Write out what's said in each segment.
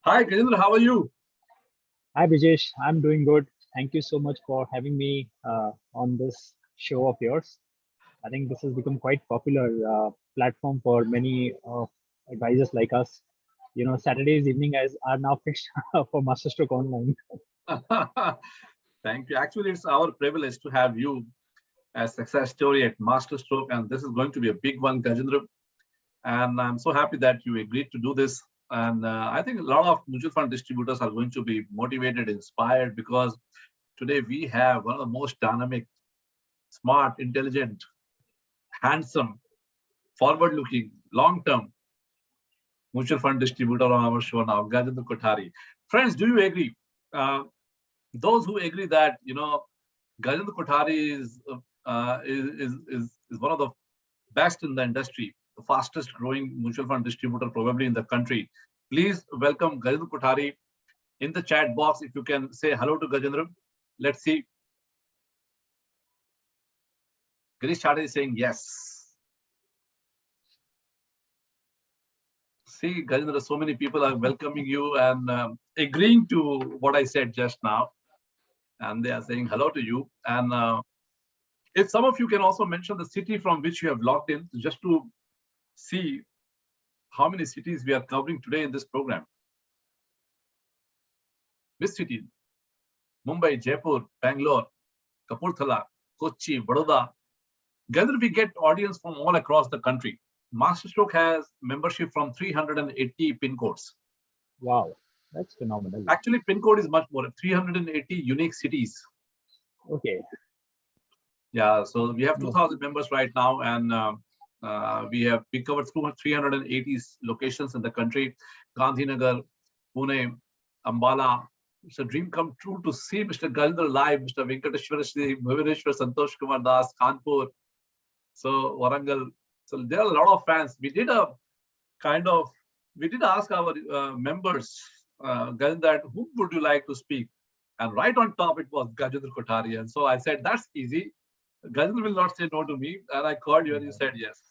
Hi, Gajendra, how are you? Hi, Brijesh. I'm doing good. Thank you so much for having me on this show of yours. I think this has become quite popular platform for many advisors like us. Saturdays evening as are now fixed for Masterstroke Online. Thank you. Actually, it's our privilege to have you as success story at Masterstroke, and this is going to be a big one, Gajendra. And I'm so happy that you agreed to do this. And I think a lot of mutual fund distributors are going to be motivated, inspired, because today we have one of the most dynamic, smart, intelligent, handsome, forward-looking, long-term mutual fund distributor on our show now, Gajendra Kothari. Friends, do you agree? Uh, those who agree that Gajendra Kothari is one of the best in the industry, the fastest growing mutual fund distributor probably in the country. Please welcome Gajendra Kothari in the chat box. If you can say hello to Gajendra, let's see. Girish Chade is saying yes. See, Gajendra, so many people are welcoming you and agreeing to what I said just now, and they are saying hello to you. And if some of you can also mention the city from which you have logged in, just to see how many cities we are covering today in this program. Which city? Mumbai, Jaipur, Bangalore, Kapurthala, Kochi, Vadodara. Together we get audience from all across the country. Masterstroke has membership from 380 pin codes. Wow, that's phenomenal. Actually, pin code is much more, 380 unique cities. Okay. Yeah, so we have 2,000 members right now, and we covered 380 locations in the country. Gandhinagar, Pune, Ambala. It's a dream come true to see Mr. Gajendra live, Mr. Venkateshwar Shri, Bhuvaneshwar, Santosh Kumar Das, Kanpur, so Warangal. So there are a lot of fans. We did ask our members, Gajendra, who would you like to speak? And right on top, it was Gajendra Kothari. And so I said, that's easy. Gajendra will not say no to me. And I called you and you said yes.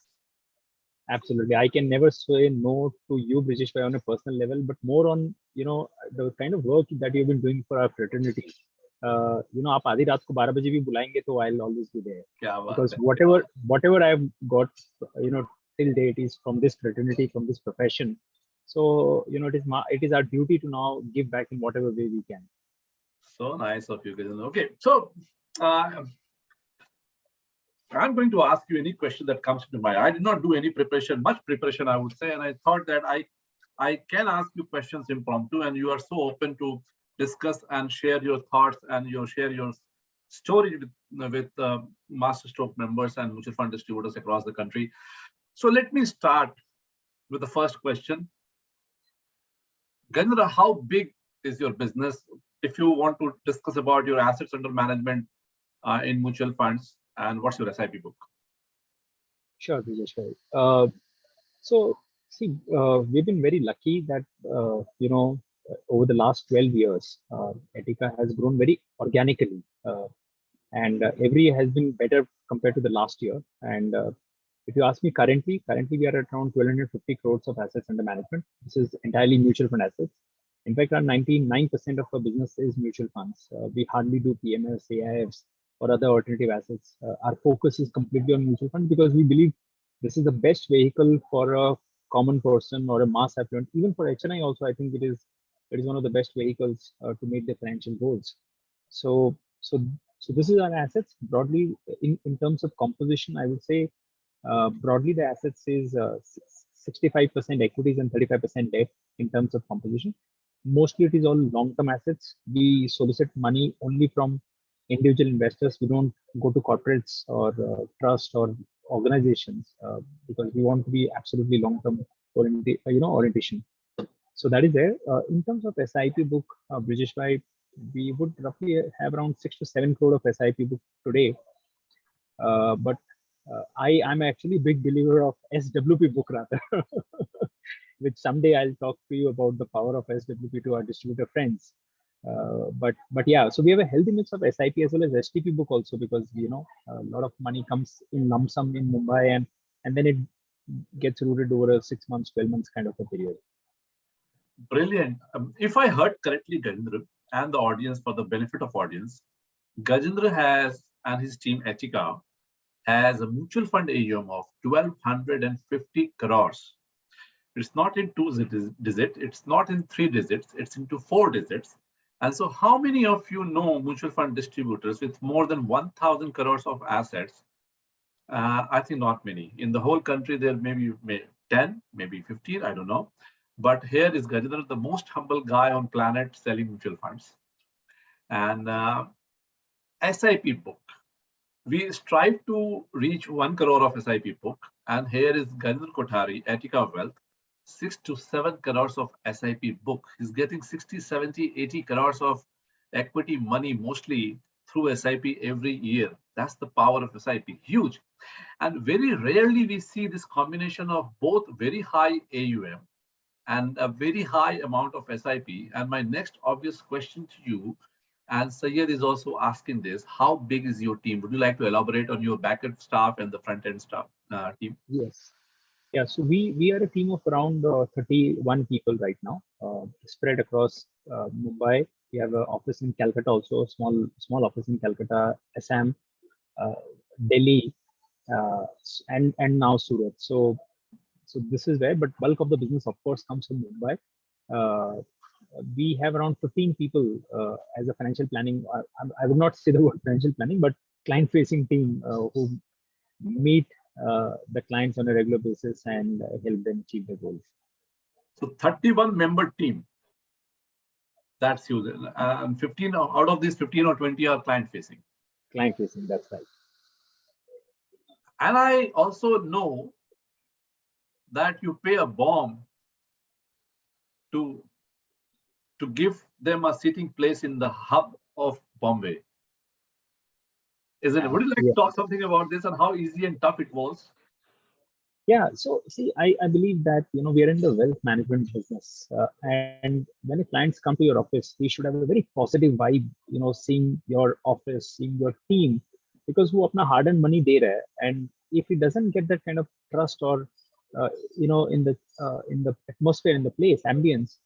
Absolutely. I can never say no to you, Brijesh, on a personal level, but more on, the kind of work that you've been doing for our fraternity. आप आधी रात को 12 बजे भी बुलाएंगे तो I'll always be there. Because whatever I've got, till date is from this fraternity, from this profession. So, it is our duty to now give back in whatever way we can. So nice of you, Gajendra. Okay, so I'm going to ask you any question that comes to mind. I did not do any preparation, much preparation, I would say, and I thought that I can ask you questions impromptu, and you are so open to discuss and share your thoughts and share your story with Masterstroke members and mutual fund distributors across the country. So let me start with the first question. Gajendra, how big is your business? If you want to discuss about your assets under management in mutual funds, and what's your SIP book? Sure, Brijesh. So, see, we've been very lucky that, over the last 12 years, Etica has grown very organically. And every year has been better compared to the last year. And if you ask me currently we are at around 1,250 crores of assets under management. This is entirely mutual fund assets. In fact, around 99% of our business is mutual funds. We hardly do PMS, AIFs, or other alternative assets. Our focus is completely on mutual fund because we believe this is the best vehicle for a common person or a mass affluent. Even for HNI also, I think it is one of the best vehicles to meet their financial goals. So this is our assets broadly in terms of composition. I would say broadly the assets is 65% equities and 35% debt in terms of composition. Mostly it is all long-term assets. We solicit money only from individual investors. We don't go to corporates or trust or organizations because we want to be absolutely long-term orientation. So that is there. In terms of SIP book, Brijesh Bhai, we would roughly have around 6 to 7 crore of SIP book today. But I'm actually a big believer of SWP book rather, which someday I'll talk to you about the power of SWP to our distributor friends. But yeah, so we have a healthy mix of SIP as well as STP book also because a lot of money comes in lump sum in Mumbai and then it gets rooted over a 6 months, 12 months kind of a period. Brilliant. If I heard correctly, Gajendra, and the audience, for the benefit of audience, Gajendra has and his team Etika has a mutual fund AUM of 1250 crores. It's not in digits, it's not in 3 digits, it's into 4 digits. And so, how many of you know mutual fund distributors with more than 1,000 crores of assets? I think not many. In the whole country, there may be 10, maybe 15, I don't know. But here is Gajendra, the most humble guy on planet selling mutual funds. And SIP book. We strive to reach 1 crore of SIP book. And here is Gajendra Kothari, Etika Wealth, 6 to 7 crores of SIP book. He's getting 60, 70, 80 crores of equity money, mostly through SIP every year. That's the power of SIP, huge. And very rarely we see this combination of both very high AUM and a very high amount of SIP. And my next obvious question to you, and Sayed is also asking this, how big is your team? Would you like to elaborate on your backend staff and the front end staff team? Yes. Yeah, so we are a team of around 31 people right now, spread across Mumbai. We have an office in Calcutta also, a small office in Calcutta, Assam, uh, Delhi, and now Surat. So this is where, but bulk of the business, of course, comes from Mumbai. Uh, we have around 15 people as a financial planning. I would not say the word financial planning, but client-facing team who meet the clients on a regular basis and help them achieve their goals. So 31 member team. That's huge. And 15 out of these 15 or 20 are client facing. Client facing, that's right. And I also know that you pay a bomb to give them a sitting place in the hub of Bombay. Isn't it? Would you like to talk something about this and how easy and tough it was? Yeah, so see, I believe that we are in the wealth management business, and when the clients come to your office, we should have a very positive vibe. Seeing your office, seeing your team, because who apna hard-earned money de raha hai, and if he doesn't get that kind of trust or in the atmosphere, in the place, ambience,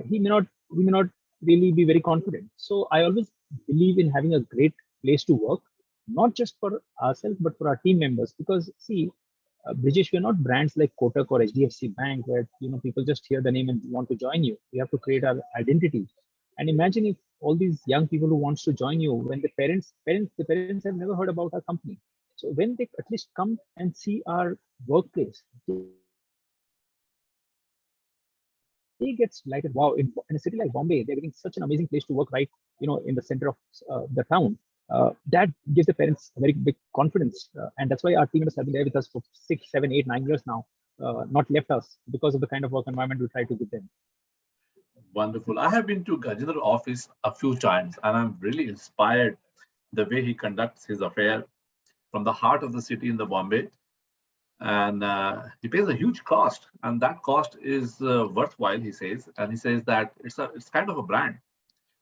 he may not really be very confident. So I always believe in having a great place to work, not just for ourselves but for our team members, because see, Brijesh, we're not brands like Kotak or HDFC Bank where people just hear the name and want to join you. We have to create our identity. And imagine if all these young people who wants to join you, when the parents have never heard about our company. So when they at least come and see our workplace, they get delighted. Wow! In a city like Bombay, they're getting such an amazing place to work right, in the center of the town. That gives the parents a very big confidence, and that's why our team members have been there with us for 6, 7, 8, 9 years now, not left us because of the kind of work environment we try to give them. Wonderful. I have been to Gajendra office a few times and I'm really inspired the way he conducts his affair from the heart of the city in the Bombay. And he pays a huge cost, and that cost is worthwhile, he says. And he says that it's kind of a brand.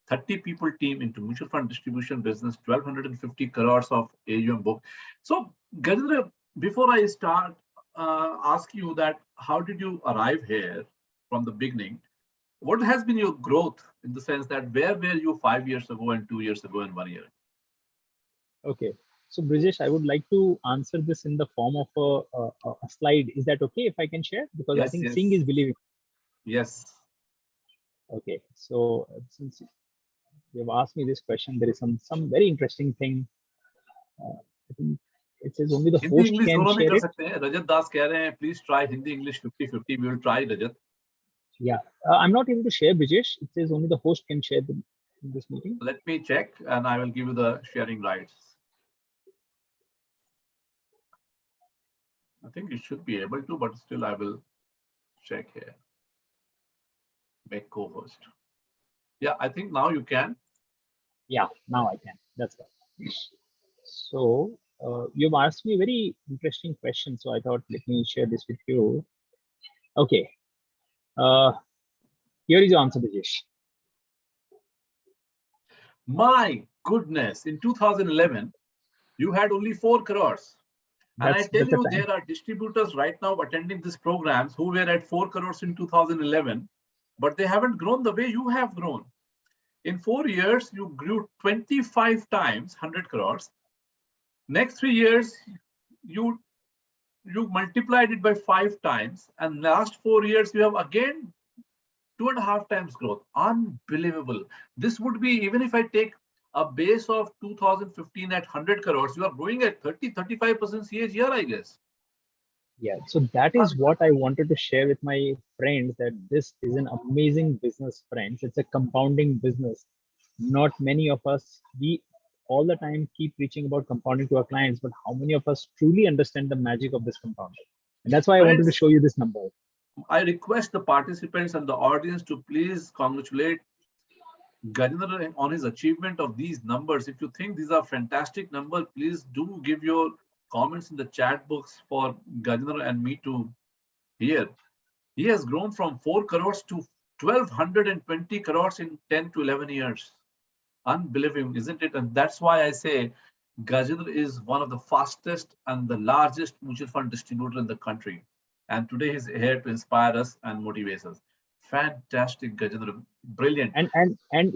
30 people team into mutual fund distribution business, 1250 crores of AUM book. So, Gajendra, before I start, ask you that how did you arrive here from the beginning? What has been your growth in the sense that where were you 5 years ago and 2 years ago and 1 year? Okay. So, Brijesh, I would like to answer this in the form of a slide. Is that okay if I can share? Because yes, I think yes. seeing is believing. Yes. Okay. So, since you have asked me this question, there is some very interesting thing. I think it says only the host can share it. Rajat Das कह रहे हैं, please try Hindi English 50-50. We will try, Rajat. Yeah, I'm not able to share, Brijesh. It says only the host can share this meeting. Let me check, and I will give you the sharing rights. I think you should be able to, but still I will check here. Make co-host. Yeah, I think now you can. Yeah, now I can. That's right. So you've asked me a very interesting question. So I thought, let me share this with you. Okay. Here is your answer, Brijesh. My goodness, in 2011, you had only 4 crores. And I tell you, there are distributors right now attending these programs who were at 4 crores in 2011. but they haven't grown the way you have grown. In 4 years, you grew 25 times, 100 crores. Next 3 years, you multiplied it by 5 times, and last 4 years you have again 2.5 times growth. Unbelievable. This would be, even if I take a base of 2015 at 100 crores, you are growing at 35% CAGR, I guess. Yeah, so that is what I wanted to share with my friends, that this is an amazing business, friends. It's a compounding business. Not many of us, we all the time keep preaching about compounding to our clients, but how many of us truly understand the magic of this compounding? And that's why I wanted to Friends, show you this number. I request the participants and the audience to please congratulate Gajendra on his achievement of these numbers. If you think these are fantastic numbers, please do give your comments in the chat box for Gajendra and me to hear. He has grown from 4 crores to 1220 crores in 10 to 11 years. Unbelievable, isn't it? And that's why I say Gajendra is one of the fastest and the largest mutual fund distributor in the country. And today he's here to inspire us and motivate us. Fantastic, Gajendra. Brilliant. And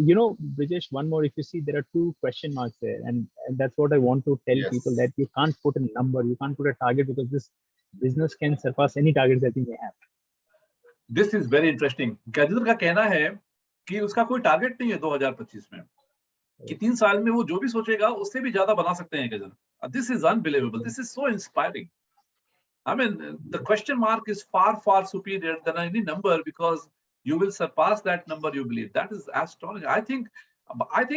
Brijesh, one more. If you see, there are two question marks there, and that's what I want to tell people, Yes. that you can't put a number, you can't put a target, because this business can surpass any targets that you may have. This is very interesting. Gajendra का कहना है कि उसका कोई target नहीं है 2025 में, कि 3 साल में वो जो भी सोचेगा उससे भी ज्यादा बना सकते हैं Gajendra. This is unbelievable. This is so inspiring. I mean, the question mark is far, far superior than any number, because you will surpass that number, you believe. That is astonishing. I think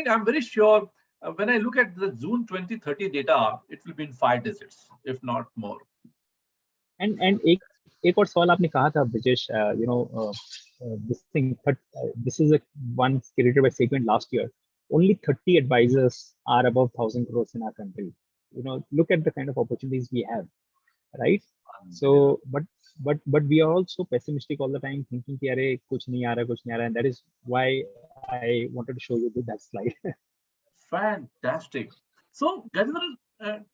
I'm very sure when I look at the June 2030 data, it will be in 5 digits, if not more. And एक और सवाल आपने कहा था, Brijesh, this thing, this is a one created by Segment last year. Only 30 advisors are above 1,000 crores in our country. Look at the kind of opportunities we have, right? So, but we are also pessimistic all the time, thinking कि अरे कुछ नहीं आ रहा, and that is why I wanted to show you that slide. Fantastic. So, Gajendra,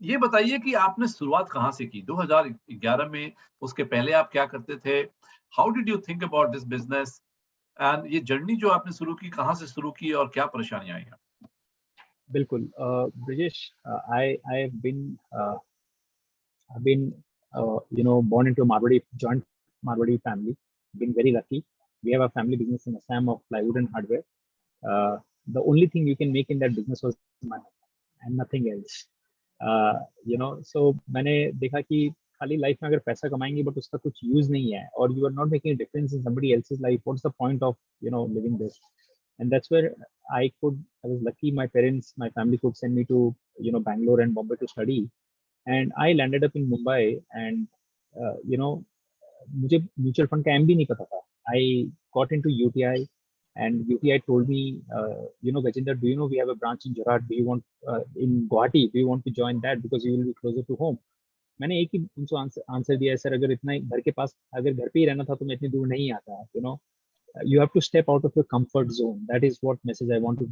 ये बताइए कि आपने शुरुआत कहाँ से की 2011 में, उसके पहले आप क्या करते थे? How did you think about this business? And ये जर्नी जो आपने शुरू की, कहाँ से शुरू की और क्या परेशानियां आई? बिल्कुल, Brijesh, I've been born into a joint Marwadi family. Been very lucky. We have a family business in Assam of plywood and hardware. The only thing you can make in that business was money and nothing else. So मैंने देखा कि खाली life में अगर पैसा कमाएंगे but उसका कुछ यूज नहीं है, और you are not making a difference in somebody else's life, what's the point of living this? And that's where I was lucky. My parents, my family could send me to Bangalore and Bombay to study, and I landed up in Mumbai. And मुझे mutual fund का M भी नहीं पता था. I got into UTI, and UTI told me, Gajendra, do you know we have a branch in Jorhat? Do you want in Guwahati? Do you want to join that because you will be closer to home? मैंने एक ही उनको answer दिया, sir अगर इतना घर के पास, अगर घर पे ही रहना था तो मैं इतनी दूर नहीं आता. You have to step out of your comfort zone. That is what message I want to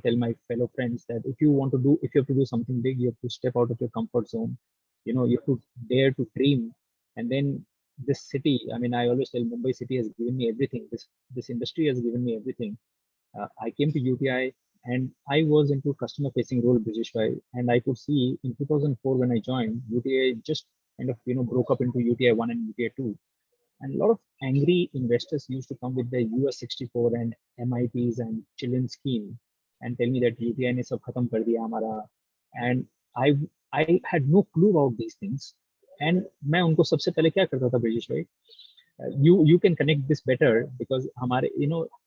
tell my fellow friends, that if you have to do something big, you have to step out of your comfort zone. You have to dare to dream. And then this city, I mean, I always tell, Mumbai city has given me everything. This industry has given me everything. I came to UTI, and I was into customer facing role, Brijesh, and I could see in 2004 when I joined, UTI just kind of broke up into UTI 1 and UTI 2. And a lot of angry investors used to come with the US 64 and MIPs and children scheme and tell me that UTI ने सब खत्म कर दिया हमारा. And I had no clue about these things. And मैं उनको सबसे पहले क्या करता था, ब्रिजेश भाई, you can connect this better, because हमारे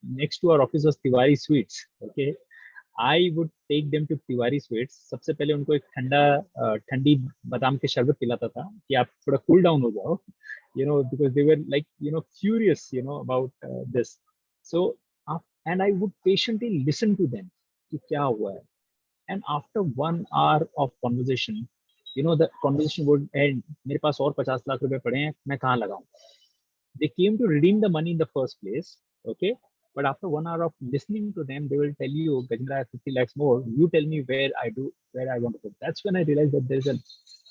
next to our office was Tiwari Sweets. Okay, I would take them to Tiwari Sweets. सबसे पहले उनको एक ठंडी बादाम के शरबत पिलाता था कि आप थोड़ा cool down हो जाओ, because they were like furious about this. So and I would patiently listen to them कि क्या हुआ है. And after 1 hour of conversation, the conversation would end. मेरे पास और 50 लाख रुपए पड़े हैं, मैं कहाँ लगाऊं? They came to redeem the money in the first place, okay? But after 1 hour of listening to them, they will tell you, Gajendra, I have 50 lakhs more. You tell me where I want to put. That's when I realized that there's a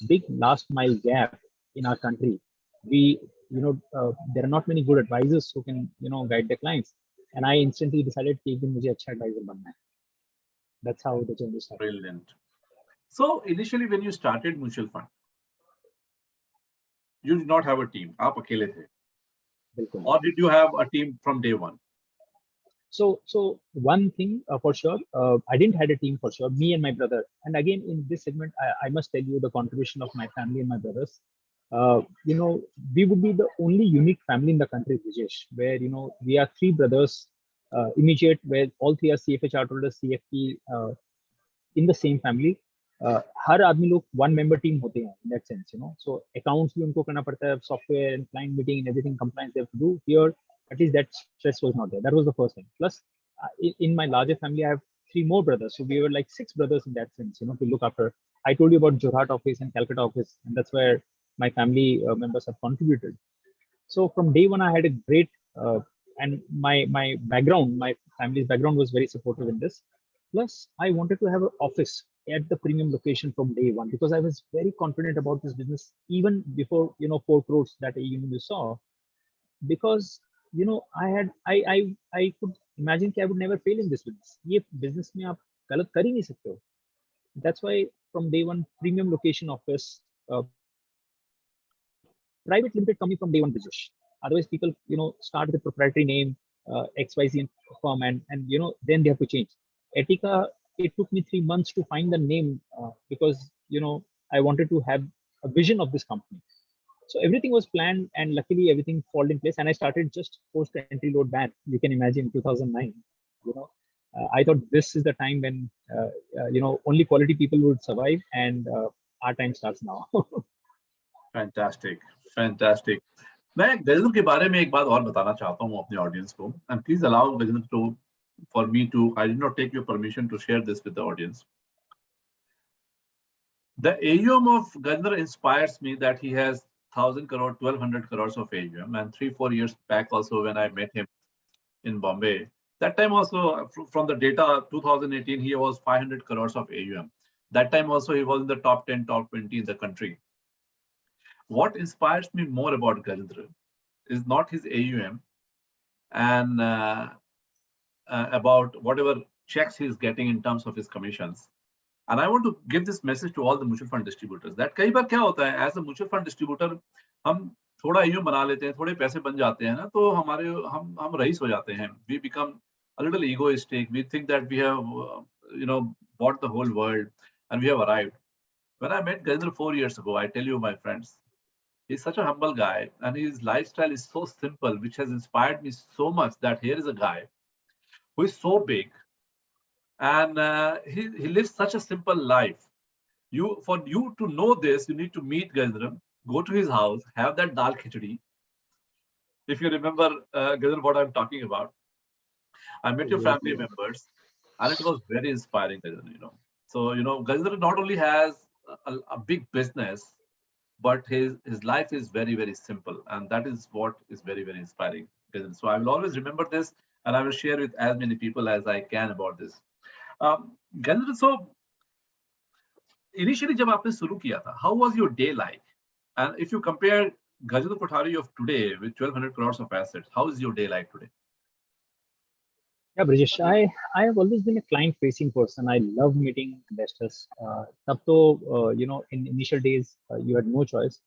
big last mile gap in our country. We there are not many good advisors who can, guide their clients. And I instantly decided कि एक दिन मुझे अच्छा advisor बनना है. That's how the journey started. Brilliant. So initially, when you started mutual fund, you did not have a team. आप अकेले थे. बिल्कुल. Or did you have a team from day one? So one thing for sure, I didn't had a team for sure. Me and my brother. And again, in this segment, I must tell you the contribution of my family and my brothers. We would be the only unique family in the country, Brijesh, where we are three brothers, immediate, where all three are CFA chart holders, CFP, in the same family. हर आदमी लोग one member team होते हैं in that sense, so accounts भी उनको करना पड़ता है, software and client meeting and everything compliance they have to do. Here at least that stress was not there. That was the first thing. Plus in my larger family I have three more brothers, so we were like six brothers in that sense, to look after. I told you about Jorhat office and Calcutta office, and that's where my family members have contributed. So from day one I had a great and my background, my family's background was very supportive in this. Plus, I wanted to have an office at the premium location from day one, because I was very confident about this business even before 4 crores that you saw. Because I could imagine that I would never fail in this business. ये business में आप गलत कर ही नहीं सकते हो. That's why from day one, premium location office, private limited company from day one, Brijesh. Otherwise, people start with proprietary name, XYZ firm, and then they have to change. Etika, it took me 3 months to find the name because I wanted to have a vision of this company. So everything was planned, and luckily everything fell in place. And I started just post entry load ban. You can imagine 2009. I thought this is the time when only quality people would survive, and our time starts now. Fantastic, fantastic. मैं गजेंद्र के बारे में एक बात और बताना चाहता हूँ अपने ऑडियंस को, and please allow Gajendra to for me to, I did not take your permission to share this with the audience. The AUM of Gajendra inspires me that he has 1,000 crore, 1,200 crores of AUM, and 3-4 years back also when I met him in Bombay, that time also from the data 2018 he was 500 crores of AUM. That time also he was in the top 10, top 20 in the country. What inspires me more about Gajendra is not his AUM and about whatever checks he's getting in terms of his commissions. And I want to give this message to all the mutual fund distributors that कई बार क्या होता है, as a mutual fund distributor हम थोड़ा AUM बना लेते हैं, थोड़े पैसे बन जाते हैं ना, तो हमारे हम रईस हो जाते हैं. We become a little egoistic. We think that we have bought the whole world and we have arrived. When I met Gajendra 4 years ago, I tell you, my friends, he's such a humble guy, and his lifestyle is so simple, which has inspired me so much that here is a guy who is so big, and he lives such a simple life. For you to know this, you need to meet Gajendra, go to his house, have that dal khichdi. If you remember, Gajendra, what I'm talking about, I met your family members, and it was very inspiring, Gajendra. So Gajendra not only has a big business, but his life is very, very simple, and that is what is very, very inspiring. So I will always remember this, and I will share with as many people as I can about this. Gajendra, so initially जब आपने शुरू किया था, how was your day like? And if you compare Gajendra Kothari of today with 1,200 crores of assets, how is your day like today? Yeah, Brijesh, I have always been a client-facing person. I love meeting investors. तब तो in initial days you had no choice.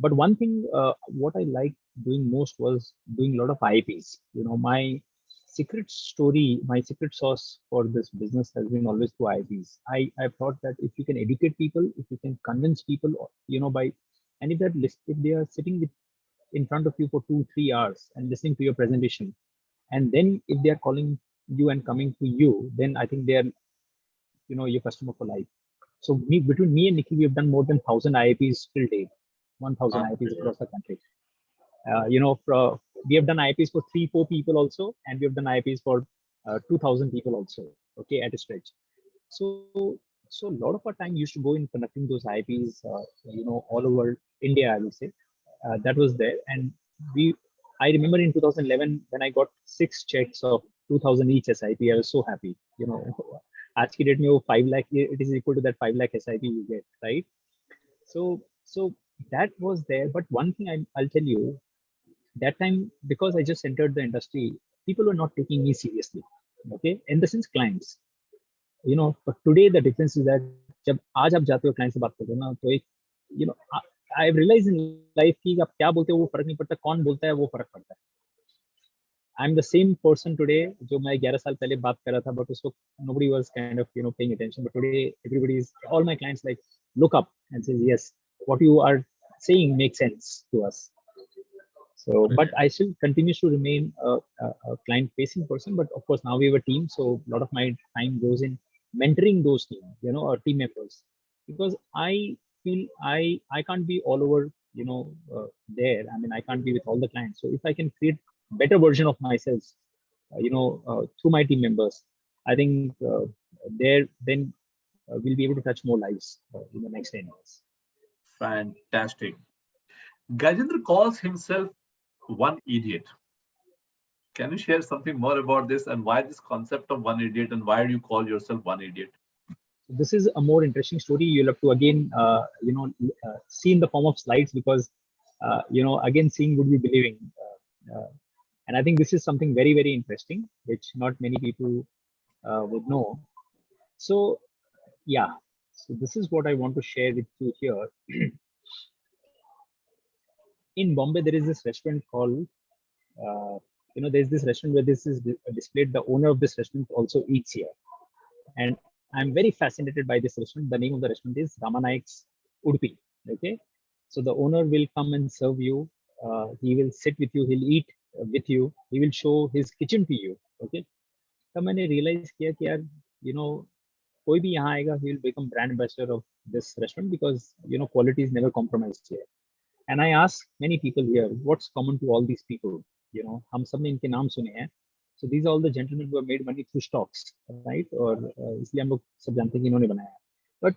But one thing what I liked doing most was doing a lot of IPs. My secret story, my secret sauce for this business has been always through IPs. I've thought that if you can educate people, if you can convince people, by, and if they are sitting in front of you for 2-3 hours and listening to your presentation, and then if they are calling you and coming to you, then I think they are, your customer for life. So between me and Nikhil, we have done more than 1,000 IPs till date, 1,000 IPs across the country. We have done IPs for 3-4 people also, and we have done IPs for 2,000 people also. Okay, at a stretch. So a lot of our time used to go in conducting those IPs, all over India, I would say. That was there, and I remember in 2011 when I got 6 checks of 2,000 each SIP. I was so happy. आज की date में वो 5 lakh, it is equal to that 5 lakh SIP you get, right? So that was there. But one thing I'll tell you, that time, because I just entered the industry, people were not taking me seriously. Okay, in the sense clients, but today the difference is that जब आज आप जाते हो client से बात करते हो ना, तो एक I've realized in life कि आप क्या बोलते हो वो फर्क नहीं पड़ता, कौन बोलता है वो फर्क पड़ता है. I'm the same person today जो मैं 11 साल पहले बात कर रहा था, but उस वक्त nobody was kind of paying attention. But today everybody is, all my clients like look up and says yes, what you are saying makes sense to us. So, but I still continue to remain a client-facing person. But of course, now we have a team, so a lot of my time goes in mentoring those team, or team members, because I feel I can't be all over, there. I mean, I can't be with all the clients. So if I can create better version of myself, through my team members, I think there then we'll be able to touch more lives in the next 10 years. Fantastic. Gajendra calls himself one idiot. Can you share something more about this and why this concept of one idiot and why do you call yourself one idiot? This is a more interesting story. You'll have to again, see in the form of slides, because, again, seeing would be believing. And I think this is something very, very interesting, which not many people would know. So, yeah. So this is what I want to share with you here. In Bombay, there is this restaurant called, there's this restaurant where this is displayed. The owner of this restaurant also eats here. And I'm very fascinated by this restaurant. The name of the restaurant is Ramanayak's Udupi. Okay. So the owner will come and serve you. He will sit with you. He'll eat with you. He will show his kitchen to you. Okay. So I realized कि यार, कोई भी यहाँ आएगा, he will become brand ambassador of this restaurant, because quality is never compromised here. And I ask many people here, what's common to all these people? हम सब ने इनके नाम सुने हैं. So these are all the gentlemen who have made money through stocks, right? और इसलिए हम लोग सब जानते हैं कि इन्होंने बनाया. But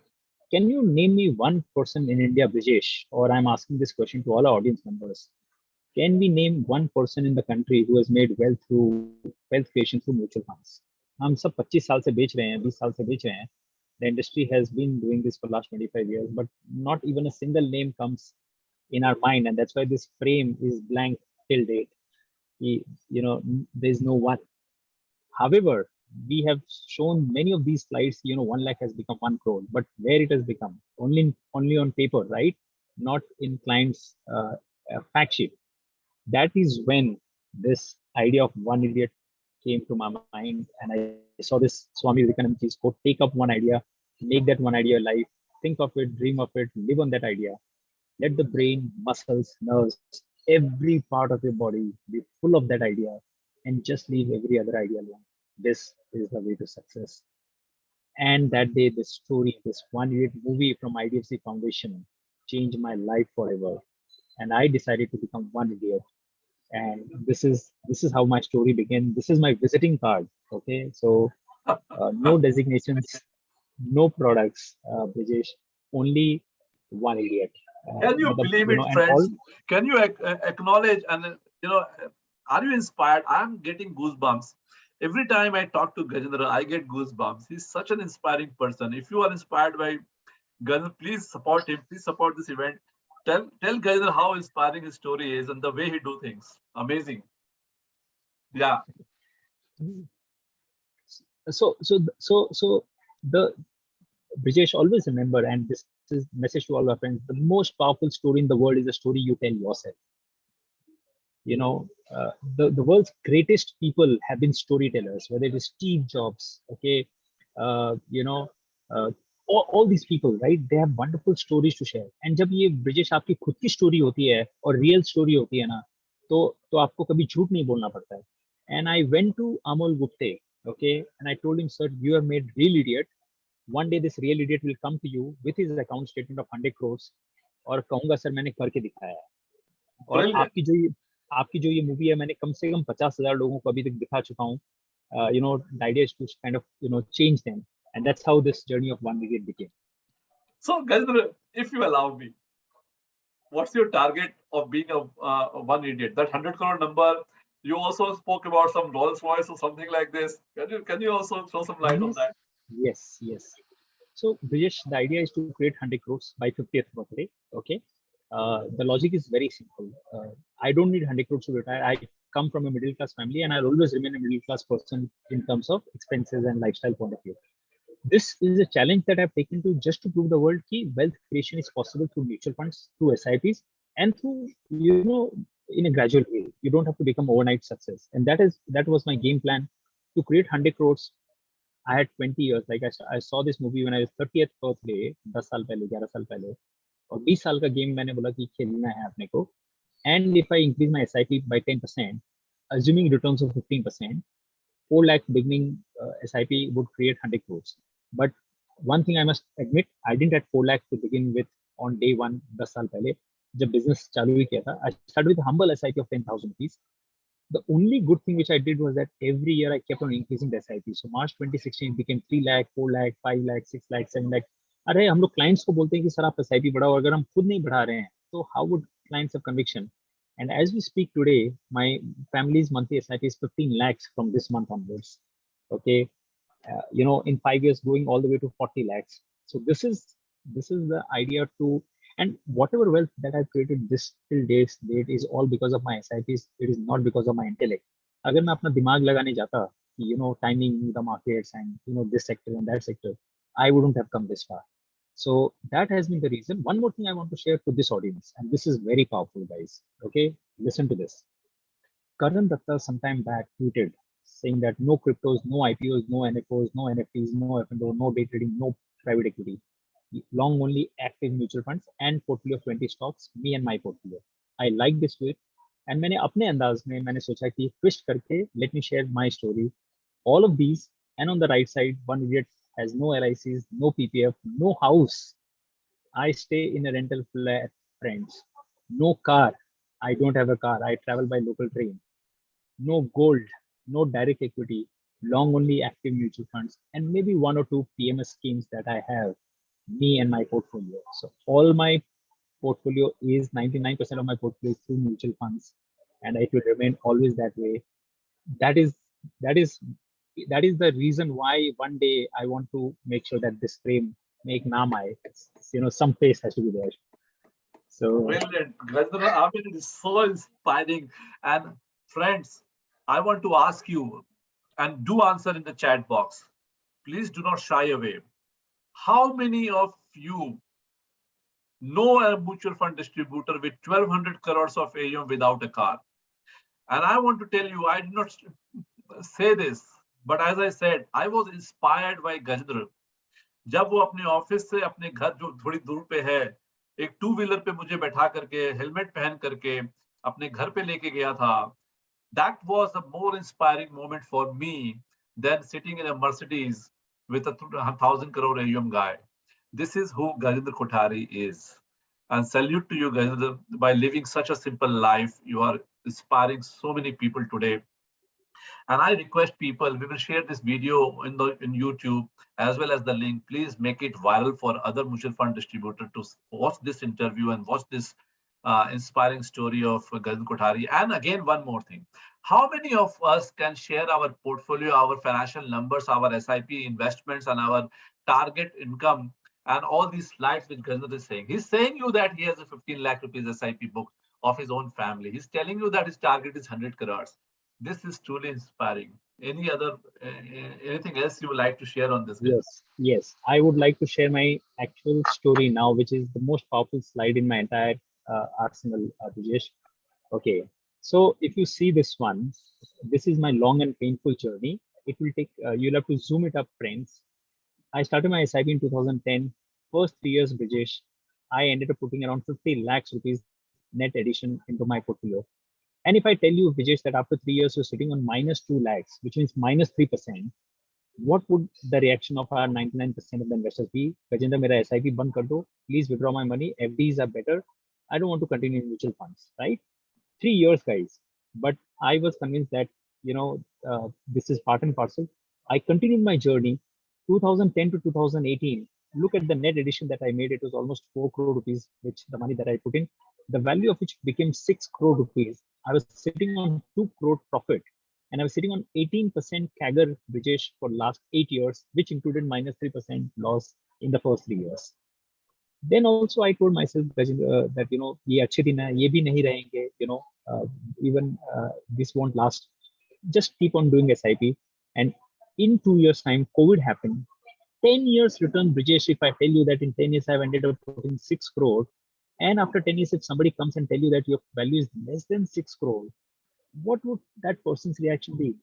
can you name me one person in India, Brijesh? Or I'm asking this question to all our audience members. Can we name one person in the country who has made wealth creation through mutual funds? हम सब 25 साल से बेच रहे हैं, 20 साल से बेच रहे हैं. The industry has been doing this for the last 25 years, but not even a single name comes in our mind, and that's why this frame is blank till date. There's no one. However, we have shown many of these slides. 1 lakh has become 1 crore, but where it has become? Only on paper, right? Not in clients' fact sheet. That is when this idea of one idiot came to my mind, and I saw this Swami Vivekananda's quote: "Take up one idea, make that one idea life. Think of it, dream of it, live on that idea. Let the brain, muscles, nerves, every part of your body be full of that idea, and just leave every other idea alone. This is the way to success." And that day, this story, this one idiot movie from IDFC Foundation changed my life forever. And I decided to become one idiot. And this is how my story began. This is my visiting card. Okay, so no designations, no products, Brijesh, only one idiot. Can you believe it, friends? Can you acknowledge and are you inspired? I'm getting goosebumps. Every time I talk to Gajendra, I get goosebumps. He's such an inspiring person. If you are inspired by Gajendra, please support him. Please support this event. Tell Gajendra how inspiring his story is and the way he do things. Amazing. Yeah. So the Brijesh, always remember, and this is message to all our friends: the most powerful story in the world is the story you tell yourself. The world's greatest people have been storytellers, whether it is Steve Jobs, okay, all these people, right? They have wonderful stories to share. And जब ये ब्रिजेश आपकी खुद की story होती है और real story होती है ना, तो आपको कभी झूठ नहीं बोलना पड़ता है. And I went to Amol Gupte, okay, and I told him, sir, you have made real idiot. One day this real idiot will come to you with his account statement of 100 crores और कहूंगा sir मैंने करके दिखाया है. और आपकी जो ये मूवी है, मैंने कम से कम 50,000 लोगों को अभी तक दिखा चुका हूँ. The idea is to kind of change them, and that's how this journey of one idiot became. So Gajendra, if you allow me, what's your target of being a one idiot? That 100 crore number. You also spoke about some Rolls Royce or something like this. Can you also throw some light on that? Yes. So Brijesh, the idea is to create 100 crores by 50th birthday. Okay. The logic is very simple. I don't need 100 crores to retire. I come from a middle class family, and I'll always remain a middle class person in terms of expenses and lifestyle point of view. This is a challenge that I've taken to just to prove the world that wealth creation is possible through mutual funds, through SIPs, and through, in a gradual way. You don't have to become overnight success. And that was my game plan to create 100 crores. I had 20 years. Like I saw this movie when I was 30th birthday, 10 साल पहले, 11 साल पहले, और 20 साल का game मैंने बोला कि खेलना है अपने को. And if I increase my SIP by 10%, assuming returns of 15%, 4 lakh beginning SIP would create 100 crores. But one thing I must admit, I didn't have 4 lakh to begin with on day one, 10 साल पहले, जब business चालू ही किया था. I started with a humble SIP of 10,000 rupees. The only good thing which I did was that every year I kept on increasing the SIP. So March 2016 became 3 lakh, 4 lakh, 5 lakh, 6 lakh, 7 lakh. अरे हम लोग clients को बोलते हैं कि sir आप SIP बढ़ाओ, अगर हम खुद नहीं बढ़ा रहे हैं, तो how would clients have conviction? And as we speak today, my family's monthly SIP is 15 lakhs from this month onwards. Okay, in 5 years going all the way to 40 lakhs. So this is the idea to, and whatever wealth that I've created this till date is all because of my SIPs. It is not because of my intellect. अगर मैं अपना दिमाग लगाने जाता, timing the markets and this sector and that sector, I wouldn't have come this far. So that has been the reason. One more thing I want to share to this audience, and this is very powerful, guys. Okay, listen to this. Karan Datta sometime back tweeted saying that no cryptos, no IPOs, no NFOs, no NFTs, no F&O, no day trading, no private equity. Long only active mutual funds and portfolio of 20 stocks, me and my portfolio. I like this tweet. And मैंने अपने अंदाज में मैंने सोचा कि twist करके let me share my story. All of these, and on the right side, one idiot has no LICs, no PPF, no house. I stay in a rental flat, friends. No car. I don't have a car. I travel by local train. No gold, no direct equity, long only active mutual funds, and maybe one or two PMS schemes that I have, me and my portfolio. So all my portfolio is 99% of my portfolio is through mutual funds, and it will remain always that way. That is that is that is the reason why one day I want to make sure that this frame make naam aaye. Some face has to be there. So brilliant, Gajendra. I mean, it is so inspiring. And friends, I want to ask you, and do answer in the chat box. Please do not shy away. How many of you know a mutual fund distributor with 1,200 crores of AUM without a car? And I want to tell you, I did not say this, but as I said, I was inspired by Gajendra. जब वो अपने office से अपने घर जो थोड़ी दूर पे है, एक 2 व्हीलर पे मुझे बैठा करके, हेलमेट पहन करके अपने घर पे लेके गया था. That was a more inspiring moment for me than sitting in a Mercedes with a 1,000 crore AUM guy. This is who Gajendra Kothari is. And salute to you, Gajendra, by living such a simple life. You are inspiring so many people today. And I request people, we will share this video in YouTube as well as the link. Please make it viral for other mutual fund distributors to watch this interview and watch this inspiring story of Gajendra Kothari. And again, one more thing. How many of us can share our portfolio, our financial numbers, our SIP investments, and our target income, and all these slides which Gajendra is saying? He's saying you that he has a 15 lakh rupees SIP book of his own family. He's telling you that his target is 100 crores. This is truly inspiring. Anything else you would like to share on this? Yes. I would like to share my actual story now, which is the most powerful slide in my entire arsenal, Brijesh. Okay, so if you see this one, this is my long and painful journey. It will take, you'll have to zoom it up, friends. I started my SIP in 2010. First 3 years, Brijesh, I ended up putting around 50 lakhs rupees net addition into my portfolio. And if I tell you, Brijesh, that after 3 years you're sitting on minus 2 lakhs, which means minus 3%, what would the reaction of our 99% of the investors be? Gajendra, mera SIP band kar do. Please withdraw my money. FDs are better. I don't want to continue in mutual funds, right? 3 years, guys. But I was convinced that, this is part and parcel. I continued my journey 2010 to 2018. Look at the net addition that I made. It was almost 4 crore rupees, which the money that I put in, the value of which became 6 crore rupees. I was sitting on 2 crore profit, and I was sitting on 18% CAGR, Brijesh, for last 8 years, which included minus 3% loss in the first 3 years. Then also I told myself that ये अच्छे दिन है, ये भी नहीं रहेंगे, even this won't last. Just keep on doing SIP, and in 2 years time COVID happened. 10 years return, Brijesh, if I tell you that in 10 years I've ended up putting 6 crore, and after 10 years if somebody comes and tell you that your value is less than 6 crore, what would that person's reaction be?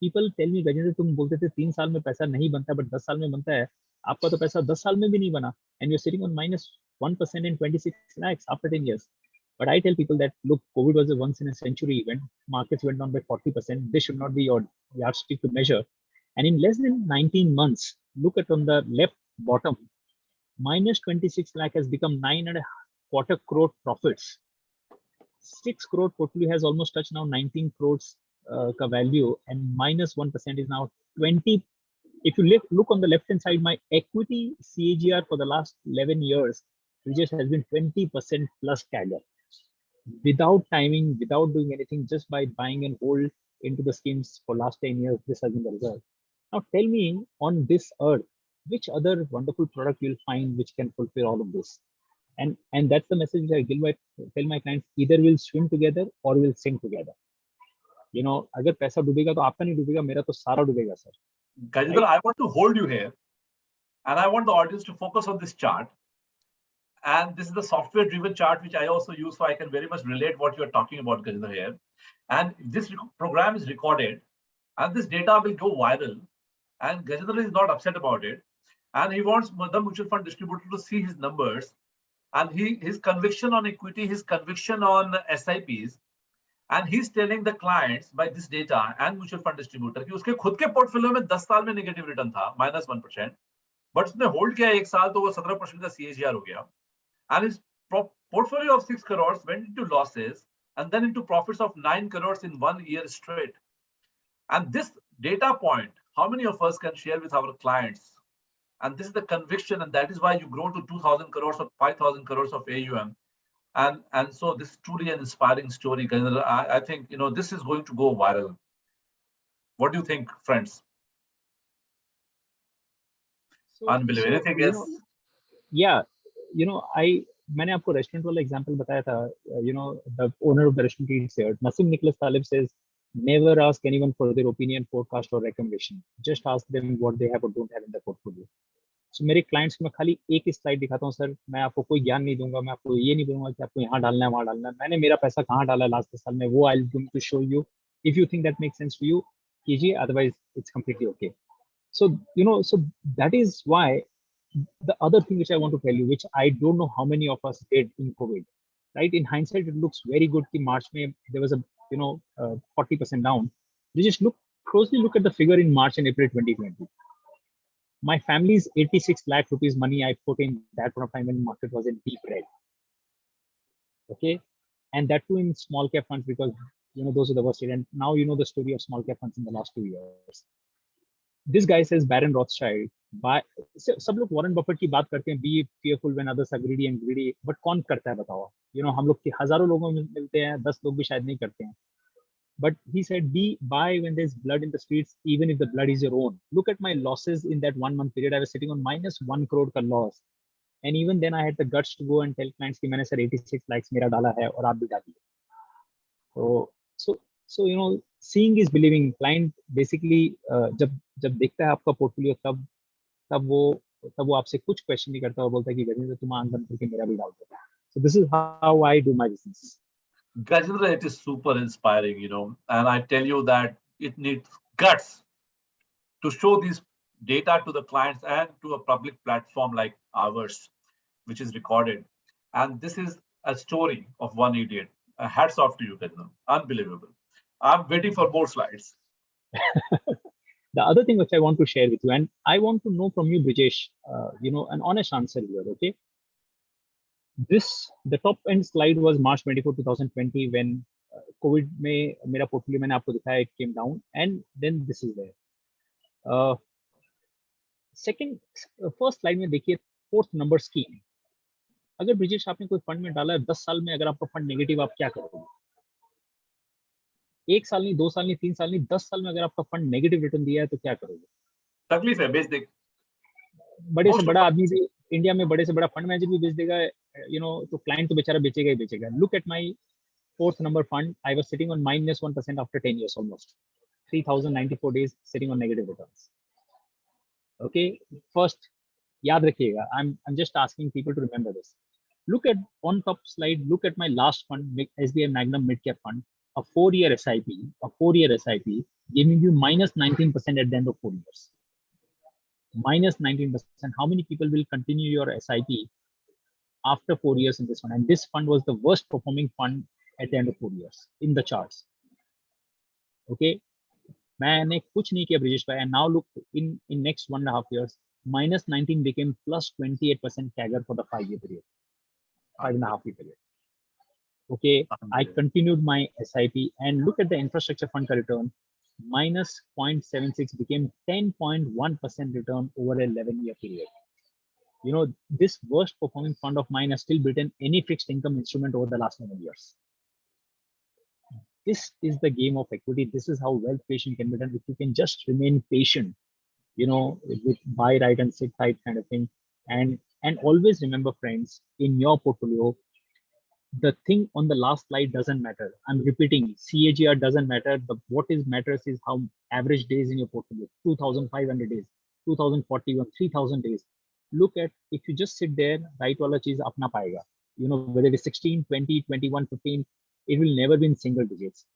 People tell me, Gajendra तुम बोलते थे 3 साल में पैसा नहीं बनता, but 10 साल में बनता है. आपका तो पैसा 10 साल में भी नहीं बना, and you're sitting on -1% and 26 lakhs after 10 years. But I tell people that, look, COVID was a once in a century event. Markets went down by 40%. This should not be your yardstick to measure. And in less than 19 months, look at on the left bottom, -26 lakh has become 9.25 crore profits. 6 crore portfolio has almost touched now 19 crores ka value, and -1% is now 20. If you look on the left hand side, my equity CAGR for the last 11 years, Brijesh, has been 20% plus CAGR. Without timing, without doing anything, just by buying and hold into the schemes for last 10 years, this has been the result. Now tell me, on this earth, which other wonderful product you'll find which can fulfill all of this? And that's the message which I tell my clients: either we'll swim together or we'll sink together. अगर पैसा डूबेगा तो आपका नहीं डूबेगा, मेरा तो सारा डूबेगा sir. Gajendra, I want to hold you here, and I want the audience to focus on this chart. And this is the software-driven chart which I also use, so I can very much relate what you are talking about, Gajendra, here. And this program is recorded, and this data will go viral. And Gajendra is not upset about it, and he wants the mutual fund distributor to see his numbers, and his conviction on equity, his conviction on SIPs, and he's telling the clients by this data and mutual fund distributor कि उसके खुद के portfolio में 10 साल में negative return था, -1%, but उसने hold किया 1 साल तो वो 17% का CAGR हो गया, and his portfolio of 6 crores went into losses and then into profits of 9 crores in 1 year straight. And this data point, how many of us can share with our clients? And this is the conviction, and that is why you grow to 2,000 crores or 5,000 crores of AUM. And so this is truly an inspiring story, Gajendra. I think this is going to go viral. What do you think, friends? Unbelievable. Anything else? Yeah, मैंने आपको restaurant वाला example बताया था. The owner of the restaurant eats here. Nassim Nicholas Taleb says, never ask anyone for their opinion, forecast or recommendation. Just ask them what they have or don't have in their portfolio. So मेरे clients को मैं खाली एक ही slide दिखाता हूँ, sir मैं आपको कोई ज्ञान नहीं दूंगा, मैं आपको ये नहीं बोलूंगा कि आपको यहाँ डालना है वहाँ डालना है. मैंने मेरा पैसा कहाँ डाला है लास्ट 10 साल में, वो I will to show you. If you think that makes sense to you, कीजिए, otherwise it's completely okay. So so that is why the other thing which I want to tell you, which I don't know how many of us did in COVID, right? In hindsight, it looks very good. In March, there was a 40% down. You just closely look at the figure in March and April 2020. My family's 86 lakh rupees money I put in that point of time when the market was in deep red. Okay, and that too in small cap funds, because those are the worst. And now you know the story of small cap funds in the last 2 years. This guy says Baron Rothschild. सब लोग Warren Buffett की बात करते हैं, be fearful when others are greedy and greedy, but कौन करता है बताओ? हम लोग के हजारों लोगों में मिलते हैं, 10 लोग भी शायद नहीं करते हैं. But he said, buy when there's blood in the streets, even if the blood is your own. Look at my losses in that 1 month period. I was sitting on -1 crore ka loss, and even then I had the guts to go and tell clients कि मैंने sir 86 lakhs मेरा डाला है और आप भी डालिए. So seeing is believing. Client basically जब देखता है आपका पोर्टफोलियो, तब वो आपसे कुछ क्वेश्चन नहीं करता और बोलता है कि गजेंद्र तुम आंख बंद करके मेरा भी डाल दो. So this is how I do my business. Gajendra, it is super inspiring, and I tell you that it needs guts to show these data to the clients and to a public platform like ours, which is recorded. And this is a story of one idiot. Hats off to you, Gajendra. Unbelievable. I'm waiting for more slides. The other thing which I want to share with you, and I want to know from you, Brijesh, an honest answer here, okay? The top end slide was March 24, 2020, when COVID में मेरा portfolio मैंने आपको दिखाया, it came down, and then this is there. First slide में देखिए, 4th number scheme. अगर ब्रिजेश आपने कोई फंड में डाला है 10 साल में, अगर आपका फंड नेगेटिव, आप क्या करोगे? 1 साल नहीं, 2 साल नहीं, 3 साल नहीं, 10 साल में अगर आपका फंड नेगेटिव रिटर्न दिया है तो क्या करोगे? तकलीफ है, बेच दे. बड़े से बड़ा आदमी से इंडिया में बड़े से बड़ा फंड मैनेजर भी बेच देगा, तो क्लाइंट तो बेचारा बेचेगा ही बेचेगा. Look at my fourth number fund. I was sitting on -1% after 10 years almost. 3,094 days sitting on negative returns. Okay, first, yaad rakhiyega. I'm just asking people to remember this. Look at on top slide. Look at my last fund, SBI Magnum Mid Cap Fund, a 4-year SIP, giving you -19% at the end of 4 years. -19%. How many people will continue your SIP after 4 years in this fund? And this fund was the worst performing fund at the end of 4 years in the charts. Okay, मैंने कुछ नहीं किया ब्रिजेश भाई. And now look, in next 1.5 years, -19 became +28% CAGR for the 5-year period, 5.5-year period. Okay, I continued my SIP and look at the infrastructure fund return. -0.76 became 10.1% return over a 11-year period. This worst performing fund of mine has still beaten any fixed income instrument over the last 11 years. This is the game of equity. This is how wealth creation can be done. If you can just remain patient, with buy right and sit tight kind of thing. And always remember, friends, in your portfolio, the thing on the last slide doesn't matter. I'm repeating, CAGR doesn't matter. What matters is how average days in your portfolio, 2,500 days, 2,041, 3,000 days. Look at, if you just sit there, right wala cheez apna paega. Whether it is 16, 20, 21, 15, it will never be in single digits.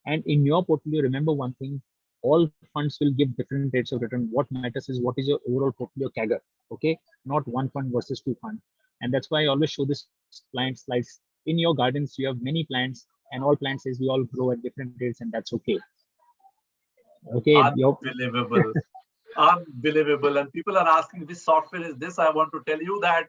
And in your portfolio, remember one thing, all funds will give different rates of return. What matters is what is your overall portfolio CAGR, okay? Not one fund versus two fund. And that's why I always show this client slides. In your gardens, you have many plants, and all plants we all grow at different rates, and that's okay. Okay. Unbelievable. Unbelievable. And people are asking, which software is this? I want to tell you that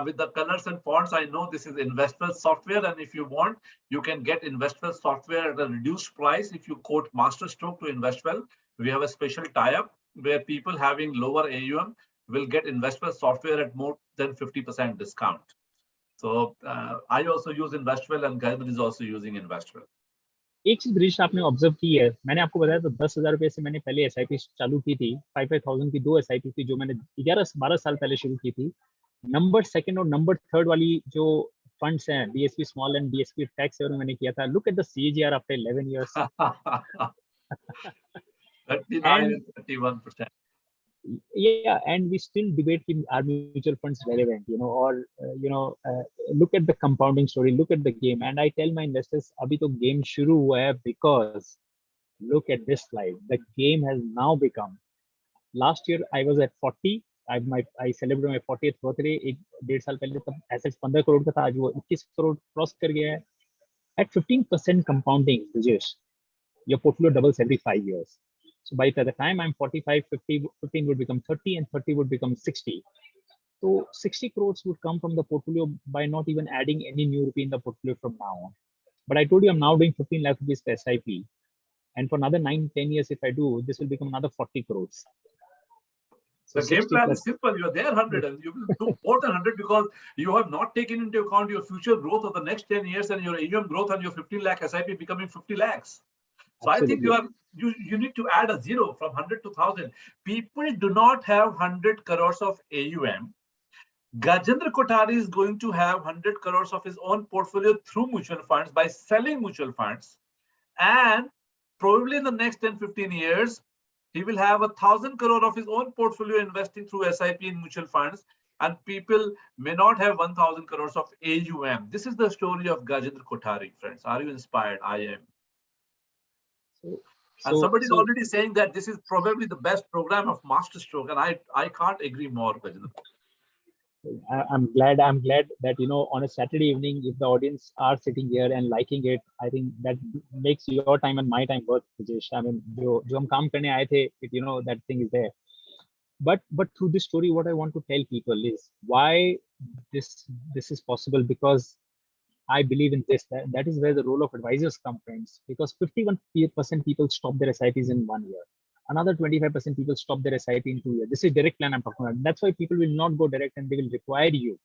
with the colors and fonts, I know this is Investwell software. And if you want, you can get Investwell software at a reduced price. If you quote Masterstroke to Investwell, we have a special tie-up where people having lower AUM will get Investwell software at more than 50% discount. So I also use Investwell, and Gajendra is also using Investwell. एक चीज ब्रिजेश आपने observe की है, मैंने आपको बताया तो 10,000 रुपए से मैंने पहले एसआईपी चालू की थी. 5,000 की 2 एसआईपी थी जो मैंने 11-12 साल पहले शुरू की थी. नंबर सेकंड और नंबर थर्ड वाली जो फंड्स हैं, BSP small and BSP tax saver, मैंने किया था. Look at the CAGR after 11 years. 39 and 31%. Yeah, and we still debate are mutual funds relevant, or look at the compounding story, look at the game. And I tell my investors, abhi to game shuru hua hai, because look at this slide. The game has now become, last year I was at 40. I celebrated my 40th birthday. 1.5 साल पहले तब assets 15 crore का था, आज वो 21 crore cross कर गया है. At 15% compounding, Brijesh, your portfolio doubles every 5 years. So by the time I'm 45, 50, 15 would become 30, and 30 would become 60. So 60 crores would come from the portfolio by not even adding any new rupee in the portfolio from now on. But I told you I'm now doing 15 lakh rupees per SIP. And for another 9-10 years, if I do, this will become another 40 crores. So the game plan is simple. You're there 100, and you will do more than 100 because you have not taken into account your future growth of the next 10 years and your AUM growth and your 15 lakh SIP becoming 50 lakhs. So absolutely. I think you need to add a zero from 100 to 1,000. People do not have 100 crores of AUM. Gajendra Kothari is going to have 100 crores of his own portfolio through mutual funds by selling mutual funds. And probably in the next 10-15 years, he will have 1,000 crore of his own portfolio investing through SIP in mutual funds. And people may not have 1,000 crores of AUM. This is the story of Gajendra Kothari, friends. Are you inspired? I am. And somebody is already saying that this is probably the best program of Masterstroke, and I can't agree more. I'm glad that on a Saturday evening, if the audience are sitting here and liking it, I think that makes your time and my time worth, Brijesh. I mean, jo hum kaam karne aaye the, that thing is there. But through this story, what I want to tell people is why this is possible, because I believe in this. That is where the role of advisors come, friends. Because 51% people stop their SIPs in 1 year. Another 25% people stop their SIP in 2 years. This is direct plan I'm talking about. That's why people will not go direct and they will require you.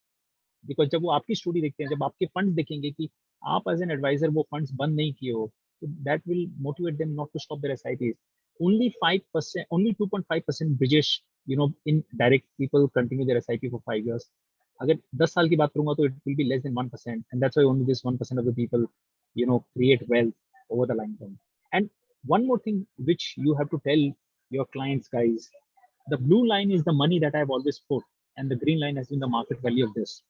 Because जब वो आपकी story देखते हैं, जब आपके funds देखेंगे कि आप एज एन एडवाइजर वो फंड्स बंद नहीं किए हो, तो that will motivate them not to stop their SIPs. Only 5%, only 2.5% Brijesh in direct, people continue their SIP for 5 years. अगर 10 साल की बात करूंगा तो it will be less than 1%, and that's why only this 1% of the people, create wealth over the long term. And one more thing which you have to tell your clients, guys, the blue line is the money that I've always put, and the green line has been the market value of this.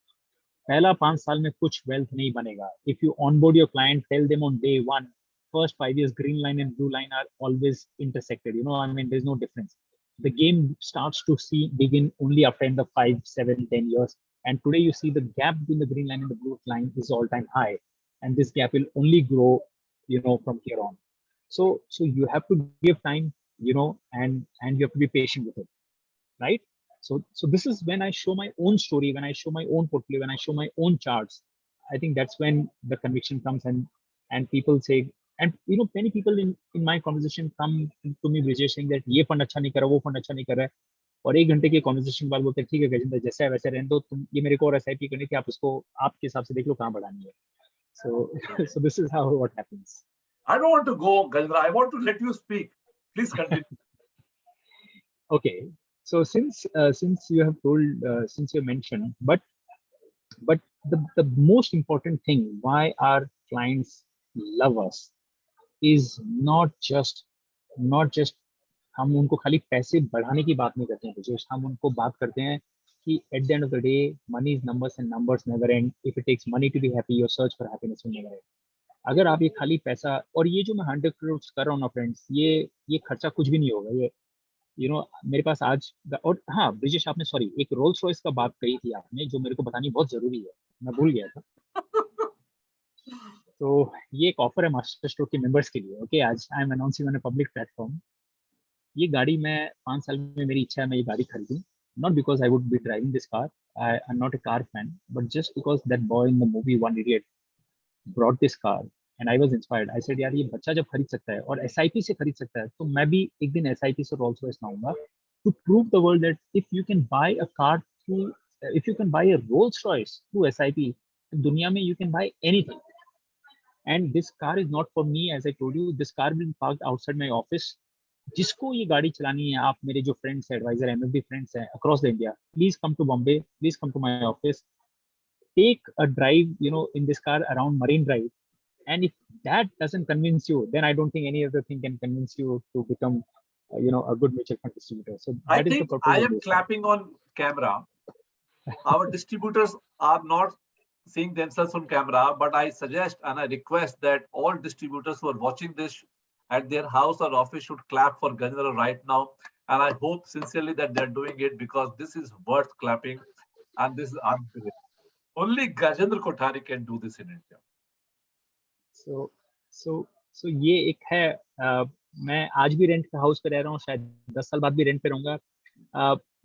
पहला 5 साल में कुछ wealth नहीं बनेगा. If you onboard your client, tell them on day one, first 5 years, green line and blue line are always intersected. I mean, there's no difference. The game starts to begin only after the 5, 7, 10 years. And today you see the gap between the green line and the blue line is all-time high. And this gap will only grow, from here on. So you have to give time, and you have to be patient with it, right? So this is when I show my own story, when I show my own portfolio, when I show my own charts. I think that's when the conviction comes, and people say, and many people in my conversation come to me, Brijesh, saying that ये fund अच्छा नहीं कर रहा, वो fund अच्छा नहीं कर रहा है, और 1 घंटे के conversation बाद बोलते हैं ठीक है गजेंद्र, जैसा है वैसे रहने दो, तुम ये मेरे को और SIP करनी थी, आप उसको आपके हिसाब से देख लो कहाँ बढ़ानी है. So this is how what happens. I don't want to go, Gajendra. I want to let you speak. Please continue. Okay. So since you have told, since you mentioned, but the most important thing why our clients love us is not just हम उनको खाली पैसे बढ़ाने की बात नहीं करते हैं ब्रिजेश, हम उनको बात करते हैं कि at the end of the day, money is numbers and numbers never end. If it takes money to be happy, your search for happiness will never end. अगर आप ये खाली पैसा, और ये जो मैं 100 करोड़ कर रहा हूँ ना फ्रेंड्स, ये खर्चा कुछ भी नहीं होगा. ये मेरे पास आज, और हाँ ब्रिजेश, आपने सॉरी एक रोल्स रॉयस का बात कही थी आपने, जो मेरे को बतानी बहुत जरूरी है, मैं भूल गया था. तो ये एक ऑफर है मास्टर स्ट्रोक के मेंबर्स के लिए. ओके, आज I am announcing on a public platform. ये गाड़ी मैं 5 साल में, मेरी इच्छा है मैं ये गाड़ी खरीदूं, not because I would be driving this car, I'm not a car fan, but just because that boy in the movie One Idiot brought this car and I was inspired. I said यार ये बच्चा जब खरीद सकता है और SIP से खरीद सकता है, तो मैं भी एक दिन SIP से रोल्स रॉयस लाऊंगा, to prove the world that if you can buy a car through, if you can buy a Rolls Royce through SIP, दुनिया में you can buy anything. And this car is not for me, as I told you. This car will be parked outside my office. जिसको ये गाड़ी चलानी है, आप मेरे जो फ्रेंड्स हैं, एडवाइजर MFD फ्रेंड्स हैं across the India, please come to Bombay, please come to my office, take a drive, in this car around Marine Drive. And if that doesn't convince you, then I don't think any other thing can convince you to become, a good mutual fund distributor. So I that is the think purpose I of am this. clapping on camera. Our distributors are not seeing themselves on camera, but I suggest and I request that all distributors who are watching this at their house or office should clap for Gajendra right now. And I hope sincerely that they're doing it, because this is worth clapping and this is unbelievable. Only Gajendra Kothari can do this in India. So ये एक है, मैं आज भी rent पे house पे रह रहा हूँ, शायद 10 साल बाद भी रेंट पे रहूंगा.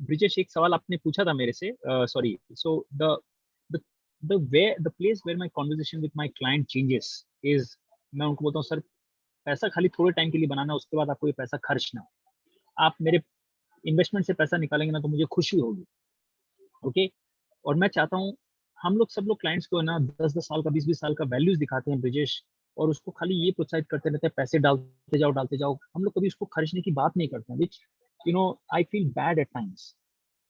ब्रिजेश, एक सवाल आपने पूछा था मेरे से, sorry. So the place where my conversation with my client changes is, मैं उनको बोलता हूँ सर, पैसा खाली थोड़े टाइम के लिए बनाना, उसके बाद आपको ये पैसा खर्च ना. आप मेरे इन्वेस्टमेंट से पैसा निकालेंगे ना तो मुझे खुशी होगी. ओके, और मैं चाहता हूँ हम लोग सब लोग क्लाइंट्स को ना 10-10 साल का, 20-20 साल का वैल्यूज दिखाते हैं ब्रिजेश, और उसको खाली ये प्रोत्साहित करते रहते हैं पैसे डालते जाओ. हम लोग कभी उसको खर्चने की बात नहीं करते हैं, which I feel bad at times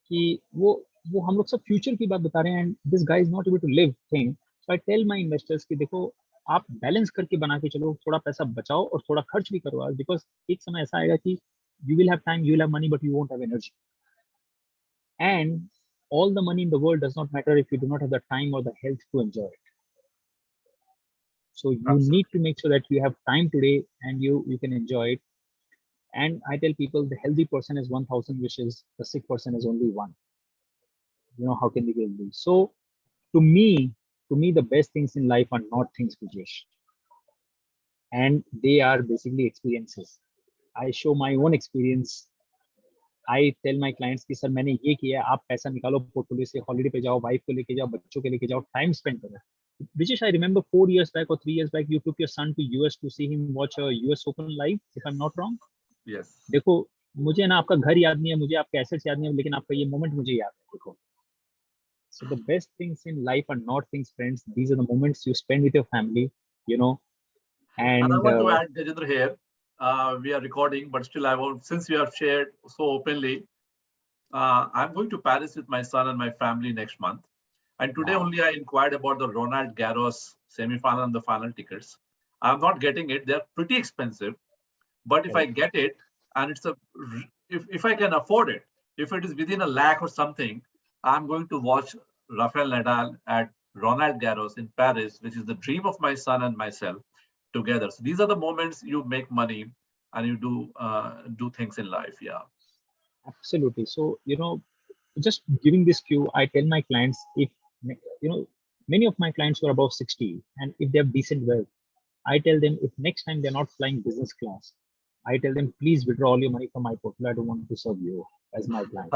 कि वो हम लोग सब फ्यूचर की बात बता रहे हैं, and this guy is not able to live thing. So I tell my investors कि देखो, आप बैलेंस करके बना के चलो, थोड़ा पैसा बचाओ और थोड़ा खर्च भी करो, बिकॉज एक समय ऐसा आएगा कि you will have time, you will have money, but you won't have energy. And all the money in the world does not matter if you do not have the time or the health to enjoy it. So you Absolutely. need to make sure that you have time today and you can enjoy it. And I tell people, the healthy person has 1,000 wishes, the sick person has only one. How can they get this? So to me the best things in life are not things, Brijesh, and they are basically experiences. I show my own experience. I tell my clients कि sir मैंने ये किया, आप पैसा निकालो portfolio से, holiday पे जाओ, वाइफ को लेके जाओ, बच्चों के लेके जाओ, टाइम स्पेंड करो. Brijesh, I remember 4 years back or 3 years back, you took your son to US to see him watch a US Open live, if I'm not wrong. Yes. देखो, मुझे ना आपका घर याद नहीं है, मुझे आपके एसेट्स याद नहीं है, लेकिन आपका ये मोमेंट मुझे याद है. देखो, so the best things in life are not things, friends. These are the moments you spend with your family, And I and want to add, Gajendra, here, we are recording, but still I want, since you have shared so openly, I'm going to Paris with my son and my family next month. And today Wow. only I inquired about the Ronald Garros semi-final and the final tickets. I'm not getting it. They're pretty expensive. But if I Correct. get it, and if I can afford it, if it is within a lakh or something, I'm going to watch Rafael Nadal at Ronald Garros in Paris, which is the dream of my son and myself together. So these are the moments you make money and you do things in life. Yeah. Absolutely. So, just giving this cue, I tell my clients, if, many of my clients who are above 60, and if they have decent wealth, I tell them, if next time they're not flying business class, I tell them, please withdraw all your money from my portfolio. I don't want to serve you as my client.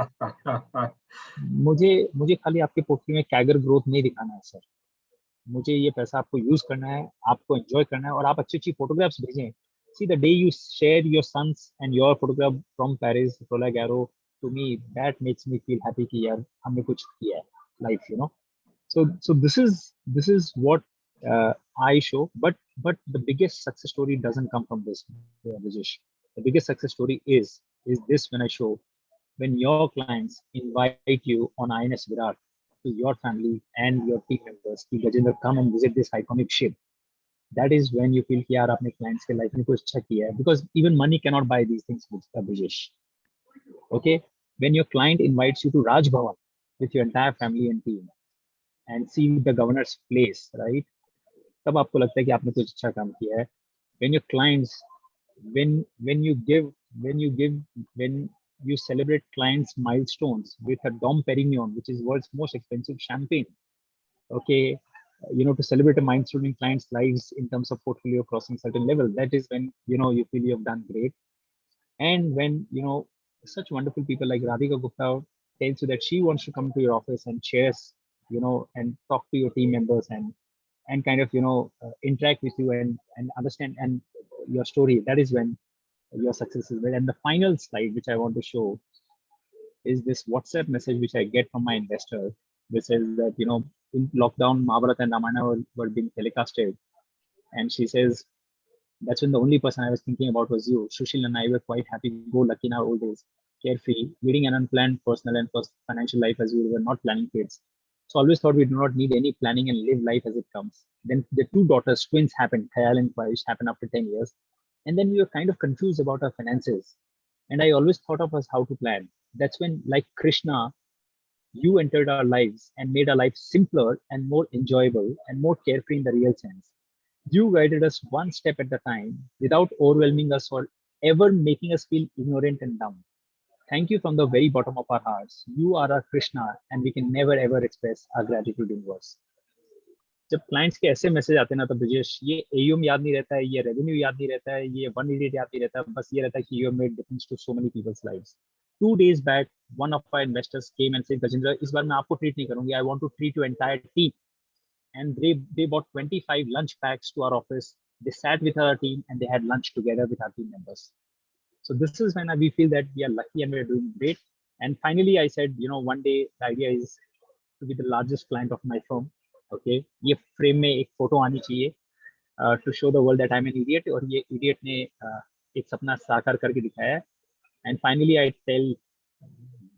मुझे मुझे खाली आपके portfolio में CAGR growth नहीं दिखाना है sir. मुझे ये पैसा आपको यूज करना है, आपको एंजॉय करना है, और आप अच्छी अच्छी फोटोग्राफ्स भेजें। See the day you share your sons and your photograph from Paris Roland Garros, to me that makes me feel happy कि यार हमने कुछ किया है life, so this is what I show, but the biggest success story doesn't come from this, Brijesh. The biggest success story is this, when I show, when your clients invite you on INS Virat to your family and your team members, कि Gajendra, come and visit this iconic ship. That is when you feel कि यार आपने clients के life में कुछ अच्छा किया है, because even money cannot buy these things, Brijesh. Okay, when your client invites you to Raj Bhavan with your entire family and team and see the governor's place, right? तब आपको लगता है कि आपने कुछ अच्छा काम किया है. When your clients, when you give, when you give, when you celebrate clients' milestones with a Dom Perignon, which is world's most expensive champagne, okay, to celebrate a milestone in clients' lives in terms of portfolio crossing certain level, that is when you feel you have done great. And when such wonderful people like Radhika Gupta tells you that she wants to come to your office and shares, and talk to your team members and kind of interact with you and understand and your story, that is when your success is made. And the final slide which I want to show is this WhatsApp message which I get from my investor, which says that in lockdown Mahabharata and Ramayana were being telecasted, and she says, that's when the only person I was thinking about was you. Sushil and I were quite happy-go-lucky in our old days, carefree, leading an unplanned personal and financial life as we were not planning kids. So always thought we do not need any planning and live life as it comes. Then the two daughters, twins happened, Khayal and Khwahish, happened after 10 years. And then we were kind of confused about our finances. And I always thought of us how to plan. That's when, like Krishna, you entered our lives and made our life simpler and more enjoyable and more carefree in the real sense. You guided us one step at a time without overwhelming us or ever making us feel ignorant and dumb. Thank you from the very bottom of our hearts. You are our Krishna, and we can never ever express our gratitude in words. जब clients के ऐसे message आते हैं ना, तो ब्रिजेश, ये AUM याद नहीं रहता है, ये रेवेन्यू याद नहीं रहता है, ये 1 इडियट याद नहीं रहता, बस ये रहता है कि you have made difference to so many people's lives. 2 days back, one of our investors came and said, Gajendra, इस बार मैं आपको ट्रीट नहीं करूंगी, I want to treat your entire team. And they bought 25 lunch packs to our office. They sat with our team and they had lunch together with our team members. So this is when we feel that we are lucky and we're doing great. And finally, I said, one day the idea is to be the largest client of my firm. Okay, ये frame में एक photo आनी चाहिए to show the world that I'm an idiot, और ये idiot ने एक सपना साकार करके दिखाया है. And finally, I tell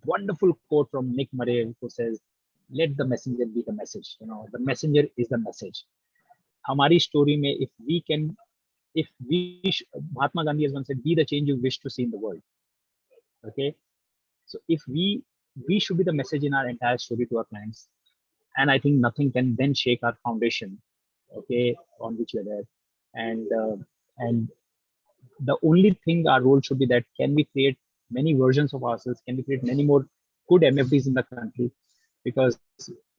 wonderful quote from Nick Murray who says, let the messenger be the message. The messenger is the message. हमारी story में, if we, Mahatma Gandhi has once said, be the change you wish to see in the world. Okay, so if we should be the message in our entire story to our clients, and I think nothing can then shake our foundation, okay, on which we're there. And the only thing our role should be that, can we create many versions of ourselves? Can we create many more good MFDs in the country? Because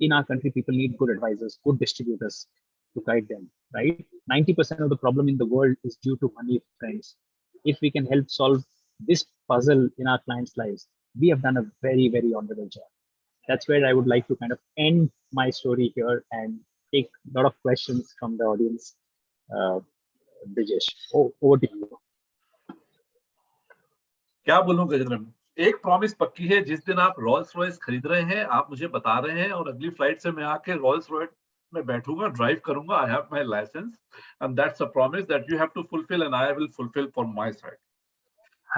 in our country, people need good advisors, good distributors to guide them, right? 90% of the problem in the world is due to money, friends. If we can help solve this puzzle in our clients' lives, we have done a very, very honorable job. That's where I would like to kind of end my story here and take a lot of questions from the audience. Brijesh, over to you. क्या बोलूं गजेंद्र, एक promise पक्की है, जिस दिन आप Rolls Royce खरीद रहे हैं, आप मुझे बता रहे हैं, और अगली फ्लाइट से मैं आके रोल्स रॉयस में बैठूंगा, ड्राइव करूंगा. I have my licence and that's a promise that you have to fulfil and I will fulfil for my side.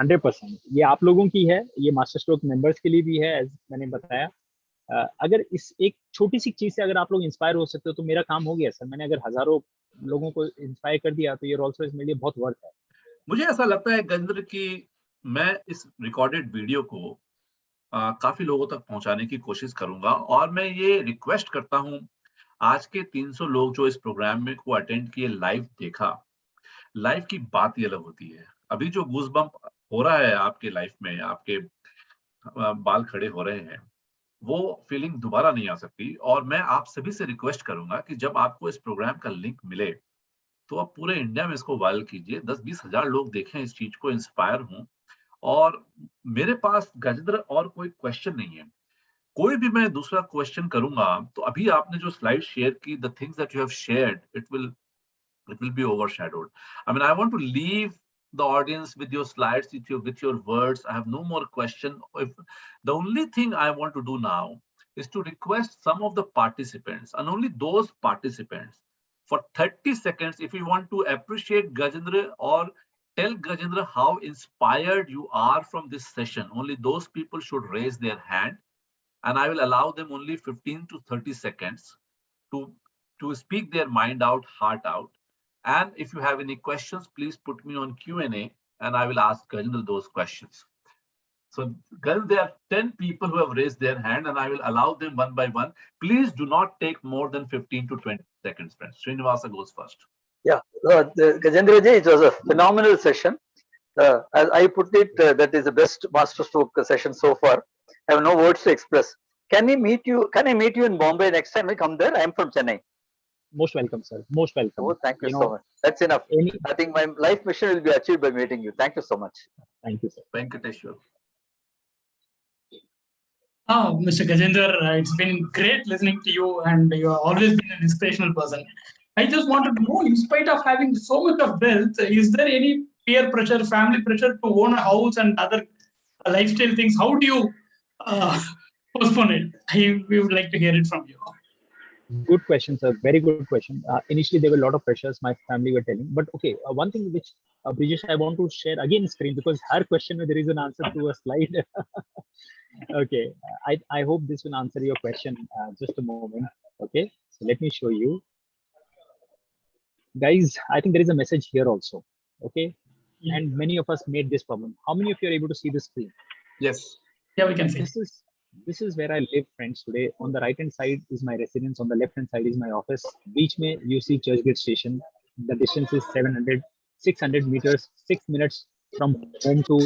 100%। ये आप लोगों की है, ये मास्टर स्ट्रोक मेंबर्स के लिए भी है, एज मैंने बताया। अगर इस एक छोटी सी चीज से अगर आप लोग इंस्पायर हो सकते हो तो मेरा काम हो गया सर। मैंने अगर हजारों लोगों को इंस्पायर कर दिया तो ये रोल्स रॉयस मेरे लिए बहुत वर्थ है। मुझे ऐसा लगता है गजेंद्र की मैं इस रिकॉर्डेड वीडियो को काफी लोगों तक पहुंचाने की कोशिश करूंगा, और मैं ये रिक्वेस्ट करता हूं, आज के 300 लोग जो इस प्रोग्राम में को अटेंड किए, लाइव देखा, लाइफ की बात ही अलग होती है। अभी जो गूज बम्प हो रहा है आपके लाइफ में, आपके बाल खड़े हो रहे हैं, वो फीलिंग दोबारा नहीं आ सकती। और मैं आप सभी से रिक्वेस्ट करूंगा कि जब आपको इस प्रोग्राम का लिंक मिले तो आप पूरे इंडिया में इसको वायरल कीजिए, 10-20 हजार लोग देखें इस चीज को, इंस्पायर हों। और मेरे पास गजेंद्र और कोई क्वेश्चन नहीं है। कोई भी मैं दूसरा क्वेश्चन करूंगा तो अभी आपने जो स्लाइड शेयर की, the things that you have shared, it will be overshadowed. I mean, I want to leave the audience with your slides, with your words. I have no more question. If the only thing I want to do now is to request some of the participants, and only those participants, for 30 seconds, if you want to appreciate Gajendra or tell Gajendra how inspired you are from this session, only those people should raise their hand, and I will allow them only 15 to 30 seconds to speak their mind out, heart out. And if you have any questions, please put me on Q&A, and I will ask Gajendra those questions. So, Gajendra, there are 10 people who have raised their hand, and I will allow them one by one. Please do not take more than 15 to 20 seconds, friends. Srinivasa goes first. Yeah, Gajendra ji, it was a phenomenal session. As I put it, that is the best masterstroke session so far. I have no words to express. Can I meet you in Bombay next time I come there? I am from Chennai. Most welcome, sir. Most welcome. Oh, thank you so much. That's enough. I think my life mission will be achieved by meeting you. Thank you so much. Thank you, sir. Venkateshwar. Mr. Gajendra, it's been great listening to you, and you have always been an inspirational person. I just wanted to know, in spite of having so much of wealth, is there any peer pressure, family pressure to own a house and other lifestyle things? How do you postpone it? We would like to hear it from you. Good question, sir. Very good question. Initially, there were a lot of pressures my family were telling. But okay, one thing which, Brijesh, I want to share again screen, because her question, there is an answer to a slide. Okay, I hope this will answer your question. Just a moment. Okay, so let me show you. Guys, I think there is a message here also. Okay, and many of us made this problem. How many of you are able to see the screen? Yes. Yeah, we can see. This is where I live, friends, today. On the right hand side is my residence. On the left hand side is my office. Beach mein you see Churchgate Station. The distance is 600 meters, 6 minutes from home to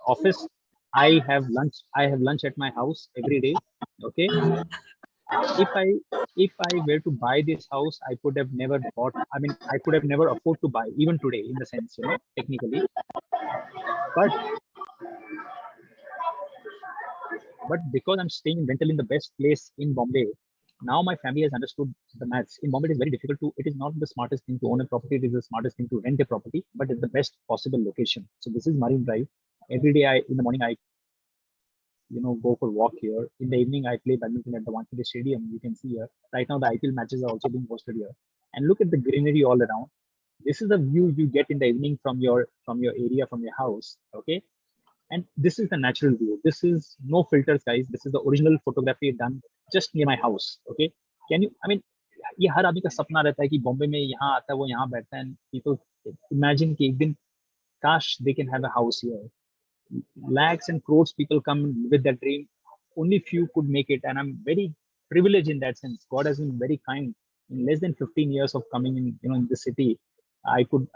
office. I have lunch at my house every day. Okay. If I were to buy this house, I could have never bought. I mean, I could have never afford to buy, even today, in the sense, technically. But because I'm staying rental in the best place in Bombay, now my family has understood the maths. In Bombay, it is very difficult it is not the smartest thing to own a property. It is the smartest thing to rent a property, but it's the best possible location. So this is Marine Drive. Every day, in the morning, I go for walk here. In the evening, I play badminton at the Wankhede Stadium. You can see here. Right now, the IPL matches are also being hosted here. And look at the greenery all around. This is the view you get in the evening from your area, from your house. Okay. And this is the natural view. This is no filters, guys. This is the original photography done just near my house. Okay. ये हर आदमी का सपना रहता है कि बॉम्बे में यहाँ आता है, वो यहाँ बैठता है, and people imagine कि एक दिन काश they can have a house here. Lakhs and crores people come with that dream. Only few could make it, and I'm very privileged in that sense. God has been very kind. In less than 15 years of coming in, in the city, I could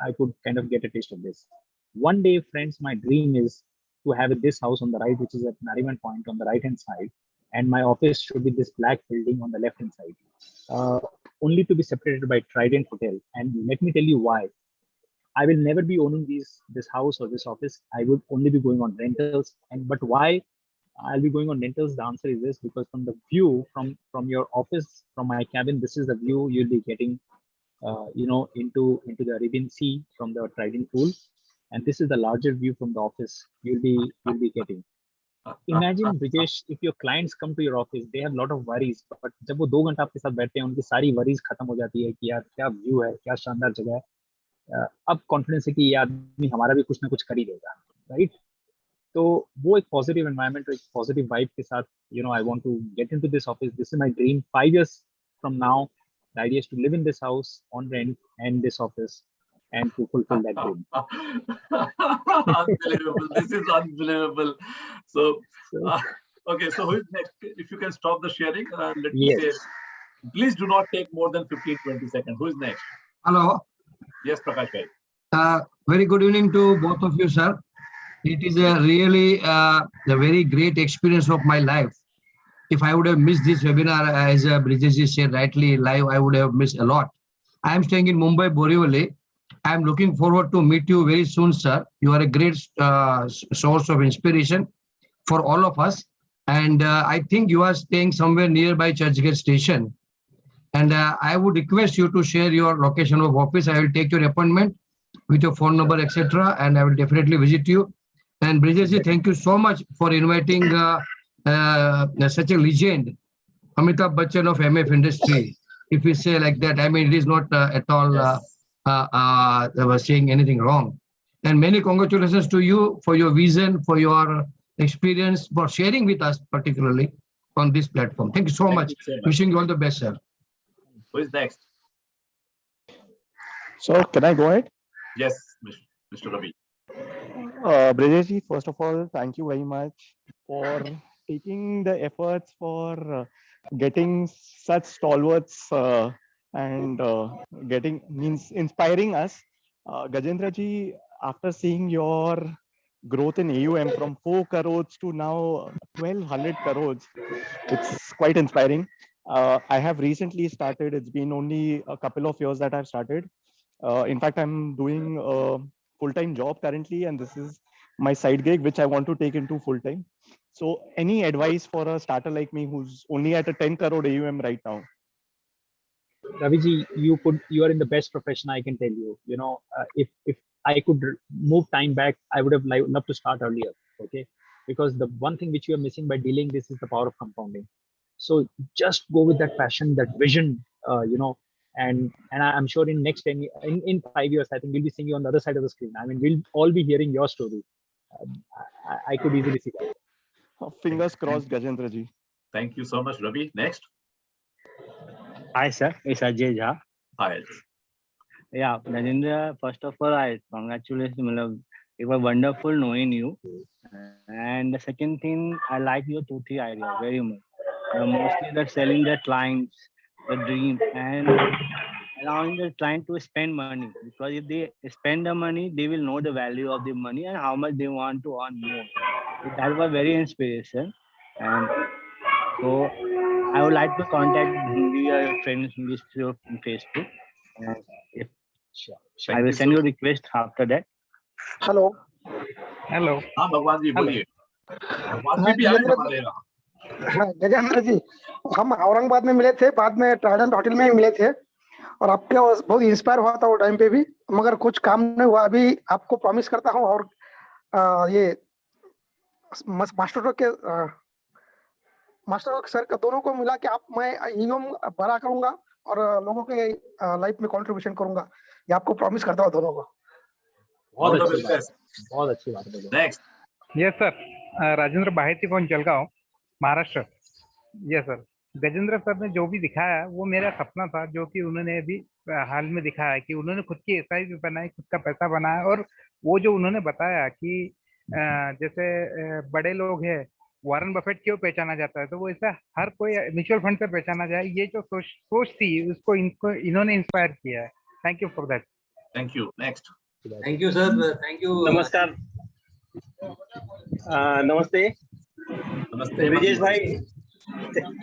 kind of get a taste of this. One day, friends, my dream is to have this house on the right, which is at Nariman Point on the right hand side, and my office should be this black building on the left hand side, only to be separated by Trident Hotel. And let me tell you why. I will never be owning this house or this office. I would only be going on rentals. But why I'll be going on rentals? The answer is this: because from the view from your office, from my cabin, this is the view you'll be getting, into the Arabian Sea from the Trident pool, and this is the larger view from the office you'll be getting. Imagine, Brijesh, if your clients come to your office, they have a lot of worries, but जब वो 2 घंटा आपके साथ बैठते हैं, उनकी सारी worries खत्म हो जाती है कि यार क्या व्यू है, क्या शानदार जगह है. अब कॉन्फिडेंस है कि ये आदमी हमारा भी कुछ ना कुछ कर ही देगा, राइट? तो वो एक पॉजिटिव एनवायरनमेंट, एक पॉजिटिव वाइब के साथ, you know, I want to get into this office. This is my dream. 5 years from now, the idea is to live in this house on rent and this office and to fulfill that dream. Unbelievable. This is unbelievable. So, okay, so who is next? If you can stop the sharing, let me Yes. say, please do not take more than 15-20 seconds. Who is next? Hello. Yes, Prakash bhai. Very good evening to both of you, sir. It is a really a very great experience of my life. If I would have missed this webinar, as Brijesh said rightly live, I would have missed a lot. I am staying in Mumbai, Borivali. I am looking forward to meet you very soon, sir. You are a great source of inspiration for all of us. And I think you are staying somewhere nearby Churchgate Station. And I would request you to share your location of office. I will take your appointment with your phone number, etc. And I will definitely visit you. And Brijesh, thank you so much for inviting such a legend, Amitabh Bachchan of MF industry. If we say like that, I mean, it is not at all saying anything wrong. And many congratulations to you for your vision, for your experience, for sharing with us, particularly on this platform. Thank you so much. Wishing you all the best, sir. Who is next? So, can I go ahead? Yes, Mr. Ravi. Brijesh, first of all, thank you very much for taking the efforts for getting such stalwarts and inspiring us. Gajendra ji, after seeing your growth in AUM from 4 crores to now 1200 crores, it's quite inspiring. I have recently started, it's been only a couple of years that I've started. In fact, I'm doing a full-time job currently, and this is my side gig, which I want to take into full-time. So any advice for a starter like me who's only at a 10 crore AUM right now? Raviji, you are in the best profession, I can tell you. You know, if I could move time back, I would have loved to start earlier. Okay, because the one thing which you are missing by dealing this is the power of compounding. So just go with that passion, that vision, you know, and I'm sure in next 10 years, in 5 years, I think we'll be seeing you on the other side of the screen. I mean, we'll all be hearing your story. I could easily see that. Fingers crossed, Gajendra ji. Thank you so much, Ravi. Next. Hi, sir. It's Ajay Jha. Hi. Yeah, Gajendra, first of all, I congratulate you. It was wonderful knowing you. And the second thing, I like your 2-3 idea very much. Mostly that selling their clients, the dream, and allowing the client to spend money. Because if they spend the money, they will know the value of the money and how much they want to earn more. So that was very inspiration. And so I would like to contact your friends in this Facebook. And if I will send you a request after that. Hello. हाँ भगवान जी बोलिए. भगवान जी भी आए हमारे यहाँ. हाँ गजेंद्र जी, हम औरंगाबाद में मिले थे, बाद में ट्राइडेंट होटल में ही मिले थे और आपके बहुत इंस्पायर हुआ था वो टाइम पे भी, मगर कुछ काम नहीं हुआ. अभी आपको प्रॉमिस करता हूँ और ये मास्टर सर का दोनों को मिला के मैं ईएम बड़ा करूंगा और लोगों के लाइफ में कंट्रीब्यूशन करूंगा. ये आपको प्रॉमिस करता हूँ दोनों को. बहुत अच्छी बात है. Next. Yes sir, Rajendra Baheti कौन Jalgaon, Maharashtra. Yes sir, Gajendra sir ने जो भी दिखाया वो मेरा सपना था, जो कि उन्होंने अभी हाल में दिखाया कि उन्होंने खुद की एसआईपी बनाई, खुद का पैसा बनाया. और वो जो उन्होंने बताया कि जैसे बड़े लोग हैं, वारन बफेट क्यों पहचाना जाता है, तो वो ऐसा हर कोई म्यूचुअल फंड से पहचाना जाए, ये जो सोच थी उसको इन्होंने इंस्पायर किया है. Thank you for that. Thank you. Next. Thank you sir. Thank you. नमस्कार. नमस्ते. नमस्ते ब्रिजेश भाई,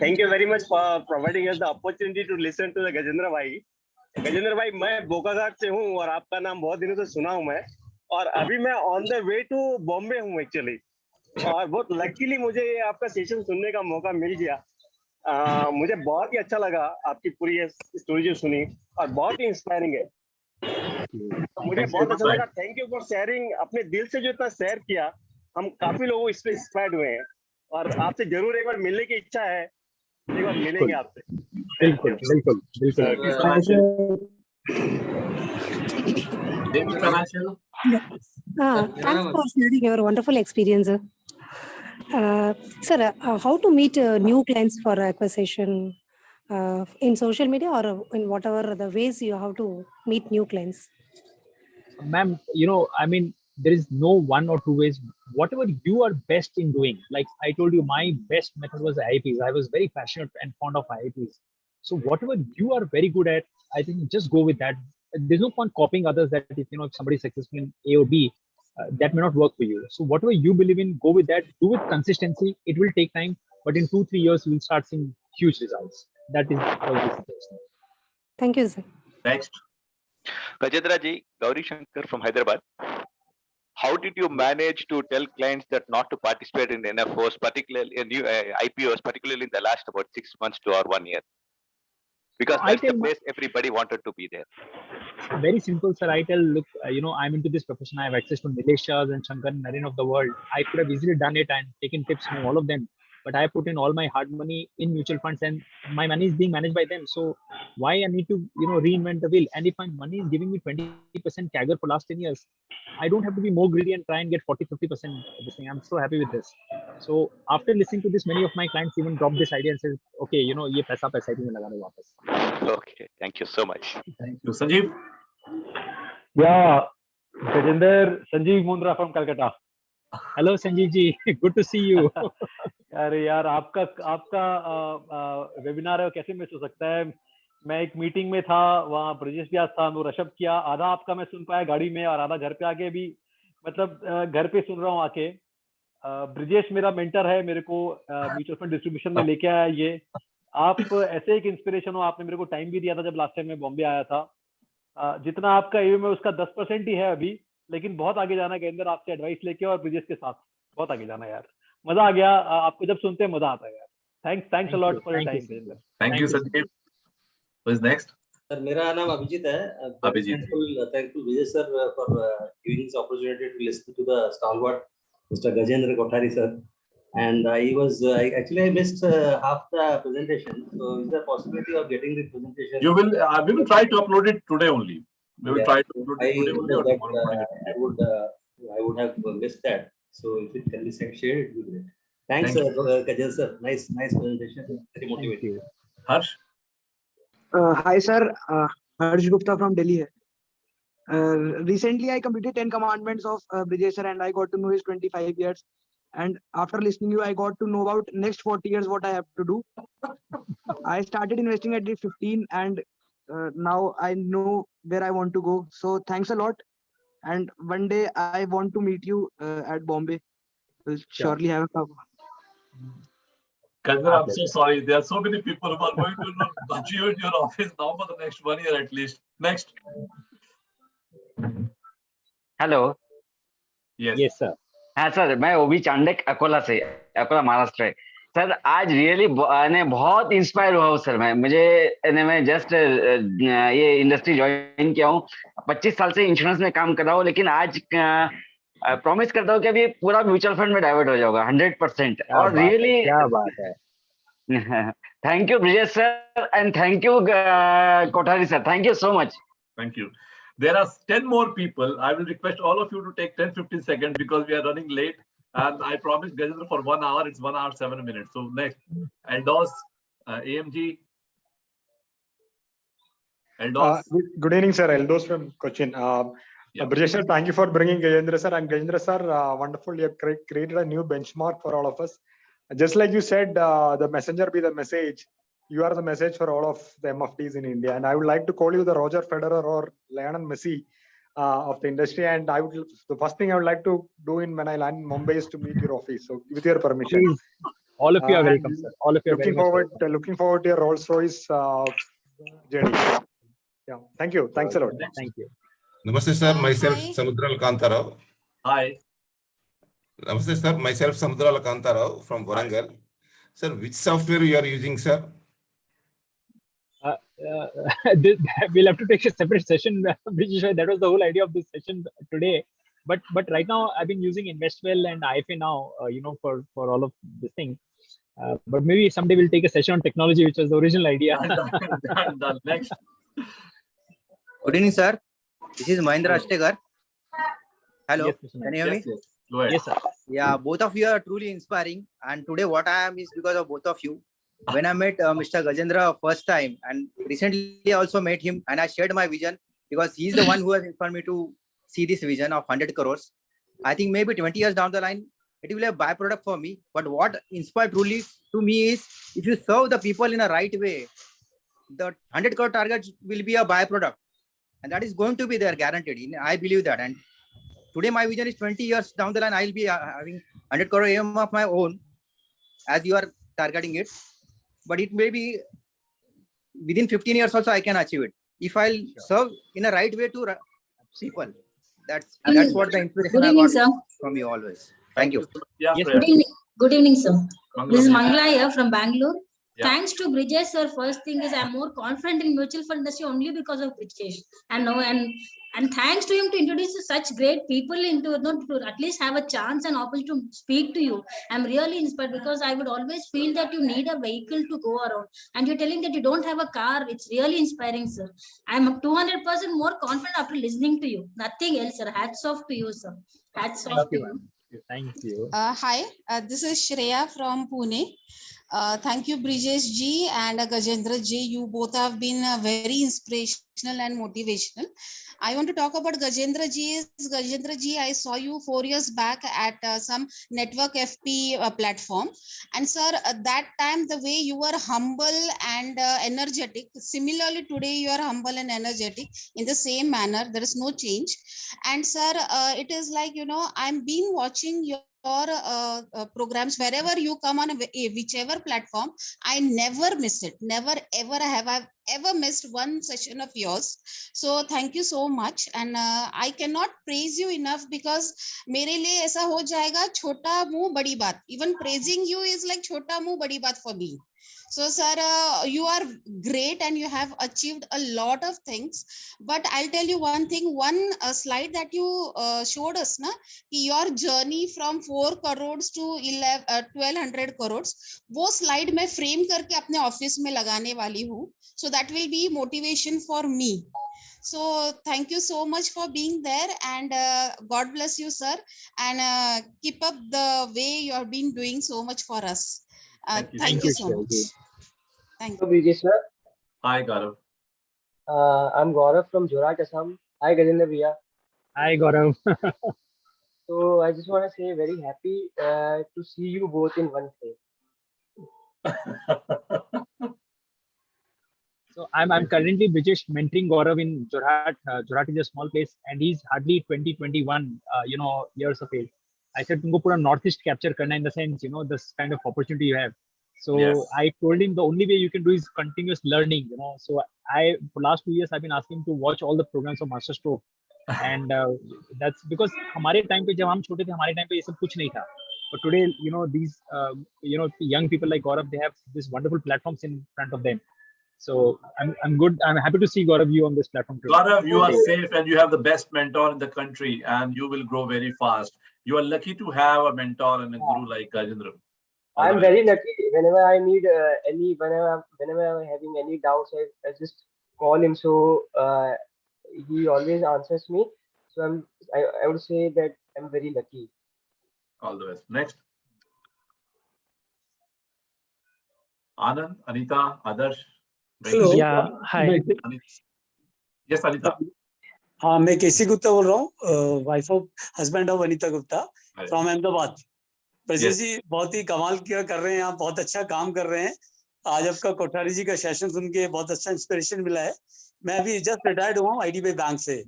thank you very much for providing us the opportunity to listen to the Gajendra भाई. गजेंद्र भाई, मैं बोकाघाट से हूँ और आपका नाम बहुत दिनों से सुना हूँ मैं, और अभी मैं on the way to Bombay हूँ एक्चुअली, और बहुत लकीली मुझे आपका सेशन सुनने का मौका मिल गया. मुझे बहुत ही अच्छा लगा आपकी पूरी स्टोरी जो सुनी, और बहुत ही इंस्पायरिंग है. मुझे बहुत अच्छा लगा. Thank you for sharing. अपने दिल से जो इतना शेयर किया, हम काफी लोग इससे इंस्पायर्ड हुए हैं, और आपसे जरूर एक बार मिलने की इच्छा है. एक बार मिलेंगे आपसे. बिल्कुल बिल्कुल बिल्कुल. JP Financial. Thanks for sharing your wonderful experience. Sir, how to meet new clients for acquisition in social media or in whatever the ways you have to meet new clients? Ma'am, I mean, there is no one or two ways. Whatever you are best in doing, like I told you, my best method was IIPs. I was very passionate and fond of IIPs. So whatever you are very good at, I think just go with that. There's no point copying others. That if somebody is successful in A or B, that may not work for you. So whatever you believe in, go with that. Do with consistency. It will take time, but in 2-3 years, you will start seeing huge results. That is how this is. Thank you, sir. Next. Gajendra ji, Gauri Shankar from Hyderabad. How did you manage to tell clients that not to participate in NFOs, particularly in IPOs, particularly in the last about 6 months to or 1 year? Because that's the place everybody wanted to be there. Very simple, sir. I tell, look, I'm into this profession. I have access to Nileshas and Shankar and Naren of the world. I could have easily done it and taken tips from all of them. But I put in all my hard money in mutual funds and my money is being managed by them. So why I need to, reinvent the wheel? And if my money is giving me 20% CAGR for last 10 years, I don't have to be more greedy and try and get 40-50% of this thing. I'm so happy with this. So after listening to this, many of my clients even dropped this idea and said, okay, ye paisa SIP mein lagana wapas. Okay, thank you so much. Thank you. Sanjeev? Yeah, Gajendra, Sanjeev Mundra from Calcutta. Hello Sanjeev ji, good to see you. अरे यार आपका webinar है, कैसे miss हो सकता है? मैं एक मीटिंग में था, वहाँ ब्रजेश भी था, वो ऋषभ किया, आधा आपका मैं सुन पाया गाड़ी में और आधा घर पे आके भी, मतलब घर पे सुन रहा हूँ आके। ब्रिजेश मेरा मेंटर है, मेरे को म्यूचुअल फंड डिस्ट्रीब्यूशन में लेके आया ये। आप ऐसे एक इंस्पिरेशन हो, आपने मेरे को टाइम भी दिया था जब लास्ट टाइम मैं बॉम्बे आया था। जितना आपका एम है उसका 10% ही है अभी, लेकिन बहुत आगे जाना है गजेंद्र, आपसे एडवाइस लेके और ब्रिजेश के साथ बहुत आगे जाना है यार। मजा आ गया, आपको जब सुनते हैं मजा आता है यार। Thanks a lot for your time Gajendra. Thank you Sanjeev. Who is next? Sir मेरा नाम अभिजीत है। Abhijit, thankful Brijesh sir for giving this opportunity to listen to the stalwart Mr. Gajendra Kothari sir. And I missed half the presentation. So is there possibility of getting the presentation? we will try to upload it today only. We will try to upload it today only or tomorrow morning. I would have missed that. So if it can be shared, it would be great. Thanks, Gajendra sir. Nice presentation. Very motivating. Harsh? Hi sir, Harsh Gupta from Delhi. Recently I completed 10 commandments of Brijesh sir and I got to know his 25 years. And after listening to you, I got to know about next 40 years what I have to do. I started investing at age 15 and now I know where I want to go. So thanks a lot. And one day I want to meet you at Bombay. We'll surely have a cup. Gajendra, I'm so sorry. There are so many people who are going to touch you in your office now for the next 1 year at least. Next. Hello. Yes sir. हाँ sir, मैं ओबी चांडेक अकोला से, अकोला महाराष्ट्र है sir. आज really बहुत inspire हुआ हूँ sir. मैं just ये इंडस्ट्री ज्वाइन किया हूँ, 25 साल से इंश्योरेंस में काम कर रहा हूँ, लेकिन आज प्रॉमिस करता हूँ कि अभी पूरा म्यूचुअल फंड में डाइवर्ट हो जाऊंगा 100%। और रियली क्या बात है। Thank you Brijesh sir and thank you Kothari sir, thank you so much. Thank you. There are 10 more people. I will request all of you to take 10-15 seconds because we are running late. And I promised Gajendra for 1 hour. It's 1 hour 7 minutes. So next, Eldos, AMG. Eldos. Good evening, sir. Eldos from Cochin. Brijesh sir, thank you for bringing Gajendra sir. And Gajendra sir, wonderful. You have created a new benchmark for all of us. Just like you said, the messenger be the message. You are the message for all of the MFDs in India. And I would like to call you the Roger Federer or Lionel Messi of the industry. And the first thing I would like to do when I land in Mumbai is to meet your office. So with your permission. Please. All of you are welcome, sir. All of you are looking forward to your Rolls Royce journey. Yeah. Thank you. Thanks a lot. Thank you. Namaste, sir. Myself, Samudra Alkantarao. Hi. Namaste, sir. Myself, Samudra Alkantarao from Warangal. Sir, which software you are using, sir? We'll have to take a separate session. That was the whole idea of this session today. But right now, I've been using Investwell and IFA now, for all of this thing. But maybe someday we'll take a session on technology, which was the original idea. Done. Next. Good evening, sir. This is Mahendra Ashtekar. Hello, Yes, Mr. can you hear me? Yes, go ahead. Yes, sir. Yeah, both of you are truly inspiring. And today what I am is because of both of you. When I met Mr. Gajendra first time, and recently I also met him, and I shared my vision because he's the one who has inspired me to see this vision of 100 crores. I think maybe 20 years down the line, it will be a byproduct for me. But what inspired truly to me is if you serve the people in a right way, the 100 crore target will be a byproduct. And that is going to be there guaranteed. I believe that. And today my vision is 20 years down the line, I'll be having 100 crore aim of my own as you are targeting it. But it may be within 15 years also I can achieve it. If I'll serve in a right way to people. That's what the inspiration I got from you always. Thank you. Yeah, Good evening, sir. This is Mangalam. Mangala here from Bangalore. Yeah. Thanks to Brijesh, sir. First thing is I'm more confident in mutual fund industry only because of Brijesh. And thanks to him to introduce such great people into to at least have a chance and opportunity to speak to you. I'm really inspired because I would always feel that you need a vehicle to go around. And you're telling that you don't have a car. It's really inspiring, sir. I'm 200% more confident after listening to you. Nothing else, sir. Hats off to you, sir. Hats off to you. Thank you. Hi, this is Shreya from Pune. Thank you, Brijesh ji and Gajendra ji. You both have been very inspirational and motivational. I want to talk about Gajendra ji. Gajendra ji, I saw you 4 years back at some network FP platform. And sir, at that time, the way you were humble and energetic, similarly today you are humble and energetic in the same manner. There is no change. And sir, it is like, you know, I'm been watching your programs wherever you come on whichever platform. I never miss it. Never ever have I ever missed one session of yours. So thank you so much. And I cannot praise you enough because मेरे लिए ऐसा हो जाएगा छोटा मुंह बड़ी बात. Even praising you is like छोटा मुंह बड़ी बात for me. So sir, you are great and you have achieved a lot of things. But I'll tell you one thing, one slide that you showed us, na, your journey from 4 crores to 1200 crores, वो slide मैं frame करके अपने office में लगाने वाली हूँ. So that will be motivation for me. So thank you so much for being there, and God bless you, sir, and keep up the way you have been doing so much for us. Thank you so much. Thank you. Brijesh sir. Hi, Gaurav. I'm Gaurav from Jorat, Assam. Hi, Gajendra Bhaiya. Hi, Gaurav. So I just want to say very happy to see you both in one place. So I'm currently Brijesh mentoring Gaurav in Jorat. Jorat is a small place and he's hardly 21 years of age. I said तुमको पूरा Northeast capture करना in the sense, you know, this kind of opportunity you have. So yes. I told him the only way you can do is continuous learning, you know. So for last 2 years I've been asking him to watch all the programs of Master Stroke, and that's because हमारे time पे जब हम छोटे थे हमारे time पे ये सब कुछ नहीं था. But today, you know, these young people like Gaurav, they have these wonderful platforms in front of them. So I'm good. I'm happy to see Gaurav you on this platform today. Gaurav, you are safe and you have the best mentor in the country, and you will grow very fast. You are lucky to have a mentor and a guru like Gajendra. I'm very lucky. Whenever I need whenever I'm having any doubts, I just call him. So he always answers me. So I would say that I'm very lucky. All the best. Next. Anand, Anita, Adarsh. Hello या hi yes Anita हाँ मैं केसी गुप्ता बोल रहा हूँ wife of husband of Anita Gupta from Ahmedabad Brajesh ji बहुत ही कमाल किया कर रहे हैं आप बहुत अच्छा काम कर रहे हैं आज आपका कोठारी जी का सेशन सुन के बहुत अच्छा इंस्पिरेशन मिला है मैं अभी जस्ट रिटायर्ड हुआ हूँ IDBI बैंक से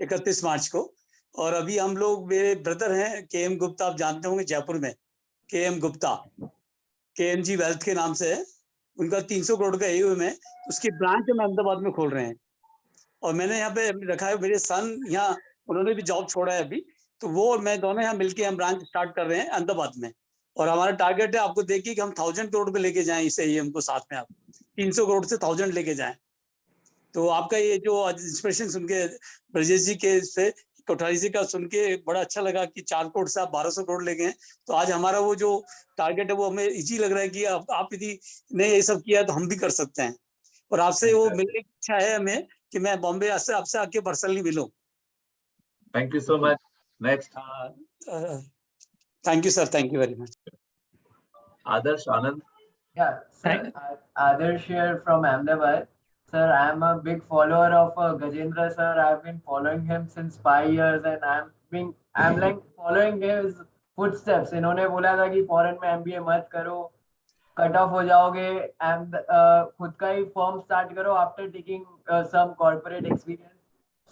31 मार्च को और अभी हम लोग मेरे ब्रदर हैं KM गुप्ता आप जानते होंगे जयपुर में KM गुप्ता KMG वेल्थ के नाम से है उनका 300 करोड़ का AUM है उसकी ब्रांच हम अहमदाबाद में खोल रहे हैं और मैंने यहाँ पे रखा है मेरे सन यहाँ उन्होंने भी जॉब छोड़ा है अभी तो वो और मैं दोनों यहाँ मिलके हम ब्रांच स्टार्ट कर रहे हैं अहमदाबाद में और हमारा टारगेट है आपको देखिए कि हम 1000 करोड़ पे लेके जाएं इस AUM को साथ में आप 300 करोड़ से 1000 लेके जाएं तो आपका ये जो इंस्पिरेशन सुन के ब्रजेश जी के से कोठारी जी का सुन के बड़ा अच्छा लगा कि 4 करोड़ से आप 1200 करोड़ ले गए तो आज हमारा वो जो टारगेट है वो हमें इजी लग रहा है कि आप यदि ने ये सब किया तो हम भी कर सकते हैं और आपसे वो मिलने की इच्छा है हमें कि मैं बॉम्बे आपसे आके पर्सनली मिलूं। Thank you so much. Next. Thank you, sir. Thank you very much. Adarsh Anand. Yeah, sir, Adarsh here from Ahmedabad. Sir, I'm a big follower of Gajendra sir. I've been following him since 5 years, and I'm like following his footsteps. इन्होंने बोला था कि foreign में MBA मत करो, cut off हो जाओगे, and खुद का ही फॉर्म स्टार्ट करो after taking some corporate experience.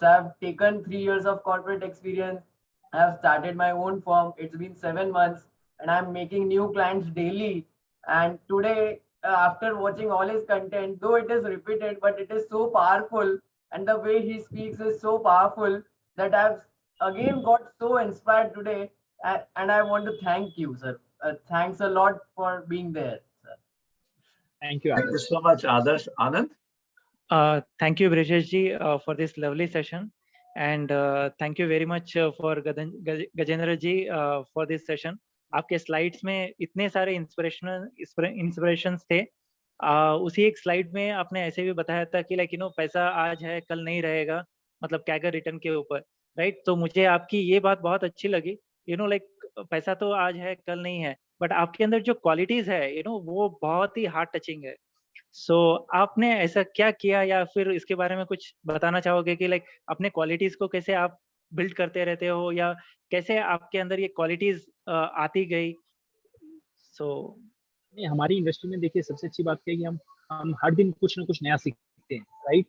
So I've taken 3 years of corporate experience. I have started my own firm. It's been 7 months, and I'm making new clients daily. And today, after watching all his content, though it is repeated, but it is so powerful, and the way he speaks is so powerful that I've again got so inspired today. And I want to thank you, sir. Thanks a lot for being there, sir. Thank you. Thank you so much, Adarsh Anand. Thank you, Brijesh ji, for this lovely session, and thank you very much for Gajendra ji for this session. आपके slides में इतने सारे inspirations थे. उसी एक slide में आपने ऐसे भी बताया था कि लाइक पैसा आज है कल नहीं रहेगा, मतलब कैगर रिटर्न के ऊपर, राइट. तो मुझे आपकी ये बात बहुत अच्छी लगी. लाइक पैसा तो आज है कल नहीं है, बट आपके अंदर जो क्वालिटीज है वो बहुत ही हार्ट टचिंग है. सो आपने ऐसा क्या किया, या फिर इसके बारे में कुछ बताना चाहोगे कि लाइक अपने क्वालिटीज को कैसे आप बिल्ड करते रहते हो, या कैसे आपके अंदर ये क्वालिटीज आती गई? सो नहीं, हमारी इंडस्ट्री में देखिए सबसे अच्छी बात है कि हम हर दिन कुछ ना कुछ नया सीखते हैं, राइट.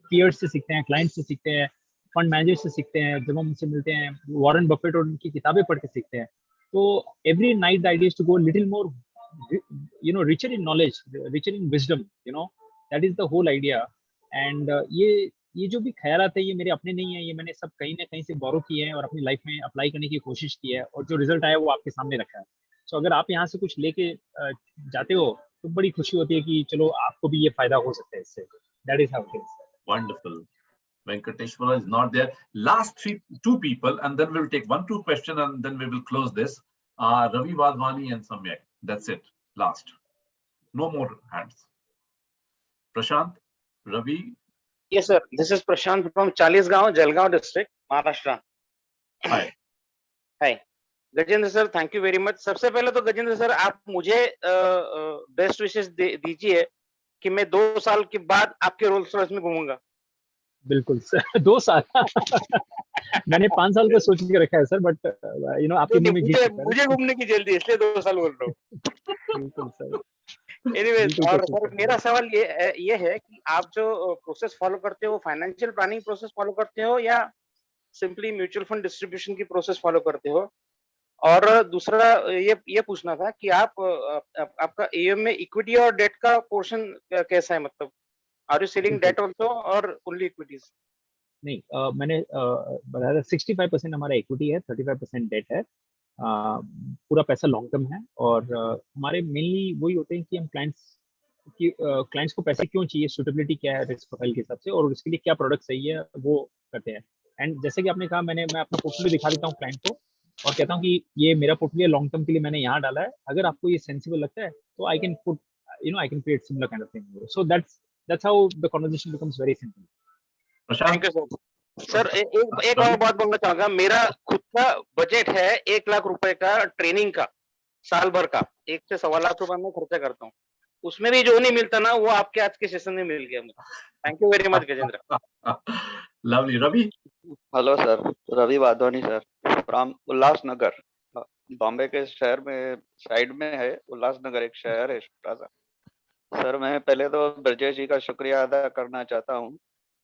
पीयर्स से सीखते हैं, क्लाइंट से सीखते हैं, फंड मैनेजर से सीखते हैं, जब हम उनसे मिलते हैं, वॉरेन बफेट और उनकी किताबें पढ़ के सीखते हैं. तो every night the idea is to go little more richer in knowledge, richer in wisdom, that is the whole idea. And ये जो भी ख्यालात है ये मेरे अपने नहीं है, ये मैंने सब कहीं ना कहीं से बोरो किए हैं और अपनी लाइफ में अप्लाई करने की कोशिश की है, और जो रिजल्ट आया वो आपके सामने रखा है. सो अगर आप यहाँ से कुछ लेके जाते हो तो बड़ी खुशी होती है कि चलो आपको भी ये फायदा हो सकता है इससे. That is how it is. Wonderful. Venkateshwara is not there. Last two people, and then we'll take 1-2 question, and then we will close this. Ravi Wadhwani and Samyak. That's it. Last. No more hands. Prashant, Ravi. Yes, sir. This is Prashant from Chalisgaon, Jalgaon district, Maharashtra. Hi. Hi. Gajendra sir, thank you very much. सबसे पहले तो Gajendra sir आप मुझे best विशेष दीजिए कि मैं 2 साल के बाद आपके रोल्स रॉयस में घूमूंगा. बिल्कुल सर. 2 साल मैंने 5 साल का सोच के रखा है सर, बट आपके मुंह में मुझे घूमने की जल्दी, इसलिए 2 साल बोल रहा हूँ. बिल्कुल सर. एनीवेज, और सर मेरा सवाल ये है कि आप जो प्रोसेस फॉलो करते हो, फाइनेंशियल प्लानिंग प्रोसेस फॉलो करते हो, या सिंपली म्यूचुअल फंड डिस्ट्रीब्यूशन की प्रोसेस फॉलो करते हो? और दूसरा ये पूछना था कि आपका एएम में इक्विटी और डेट का पोर्शन कैसा है, मतलब are you selling debt also और ओनली इक्विटीज? नहीं, मैंने बताया 65% हमारा इक्विटी है, 35% डेट है. पूरा पैसा लॉन्ग टर्म है, और हमारे मेनली वही होते हैं कि हम क्लाइंट्स को पैसे क्यों चाहिए, सुटेबिलिटी क्या है रिस्क प्रोफाइल के हिसाब से, और उसके लिए क्या प्रोडक्ट सही है वो करते हैं. एंड जैसे कि आपने कहा, मैं अपना पोर्टफोलियो दिखा देता हूँ क्लाइंट को और कहता हूँ कि ये मेरा पोर्टफोलियो लॉन्ग टर्म के लिए मैंने यहाँ डाला है, अगर आपको ये सेंसिबल लगता है तो I can create similar kind of thing. So that's how the conversation becomes very simple. Thank you sir. Sir एक और बात बोलना चाहूंगा. मेरा खुद का बजट है 1 लाख रुपए का ट्रेनिंग का, साल भर का 1 से 1.25 लाख रुपए में खर्चा करता हूँ. उसमें भी जो नहीं मिलता ना, वो आपके आज के सेशन में मिल गया मुझे. Thank you very much Gajendra. Lovely. Ravi. Hello sir, Ravi Wadhwani sir from Ulhasnagar, Bombay के शहर में साइड में है. उल्लासनगर एक शहर है छोटा सा. सर मैं पहले तो ब्रजेश जी का शुक्रिया अदा करना चाहता हूँ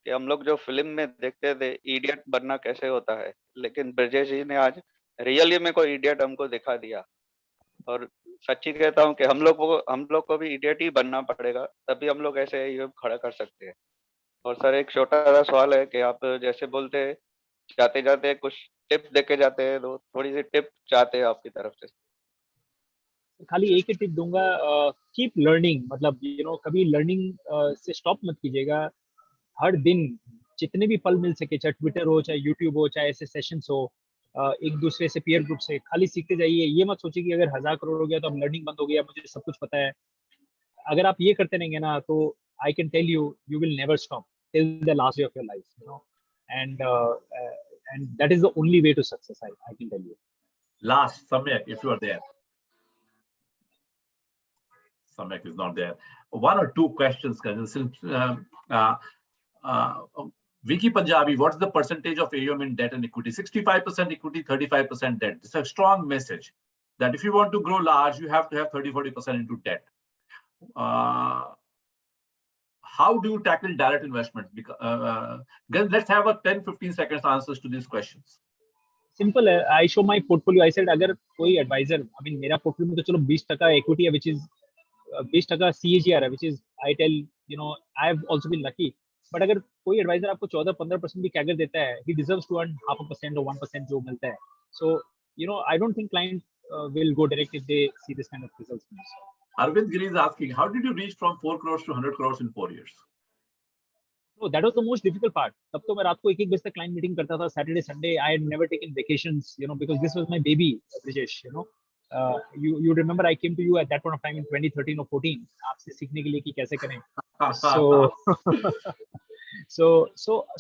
कि हम लोग जो फिल्म में देखते थे इडियट बनना कैसे होता है, लेकिन ब्रजेश जी ने आज रियली में कोई इडियट हमको दिखा दिया. और सच्ची कहता हूँ कि हम लोग को भी इडियट ही बनना पड़ेगा, तभी हम लोग ऐसे ये खड़ा कर सकते हैं. और सर एक छोटा सा सवाल है कि आप जैसे बोलते हैं जाते जाते कुछ टिप देके जाते हैं, तो थोड़ी सी टिप चाहते हैं आपकी तरफ से. खाली एक ही टिप दूंगा, कीप लर्निंग. मतलब कभी लर्निंग से स्टॉप मत कीजिएगा. हर दिन जितने भी पल मिल सके, चाहे ट्विटर हो, चाहे यूट्यूब हो, चाहे ऐसे सेशंस हो, एक दूसरे से, पीयर ग्रुप से खाली सीखते जाइए. ये मत सोचिए कि अगर 1000 करोड़ हो गया तो अब लर्निंग बंद हो गया, मुझे सब कुछ पता है. अगर आप ये करते रहेंगे ना, तो I can tell you will never stop. till the last day of your life, and that is the only way to success. I can tell you. Last, Samyak, if you are there. Samyak is not there. One or two questions, Vicky Punjabi, what's the percentage of AUM in debt and equity? 65% equity, 35% debt. It's a strong message that if you want to grow large, you have to have 30-40% into debt. How do you tackle direct investment? Let's have a 10-15 seconds answers to these questions. Simple. I show my portfolio. I said, अगर कोई advisor, I mean, मेरा portfolio में तो चलो 20% equity है, which is 20% CAGR है, which is, I tell, I've also been lucky. But अगर कोई advisor आपको 14-15% भी CAGR देता है, he deserves to earn 0.5% or 1% जो मिलता है. So, I don't think client will go direct if they see this kind of results. Arvind Giri is asking, how did you reach from 4 crores to 100 crores in 4 years? Oh, that was the most difficult part. तब तो मैं रात को 1-1 बजे तक client meeting करता था. Saturday, Sunday, I had never taken vacations, because this was my baby, Brijesh. You remember I came to you at that point of time in 2013 or 14. आपसे सीखने के लिए कि कैसे करें. So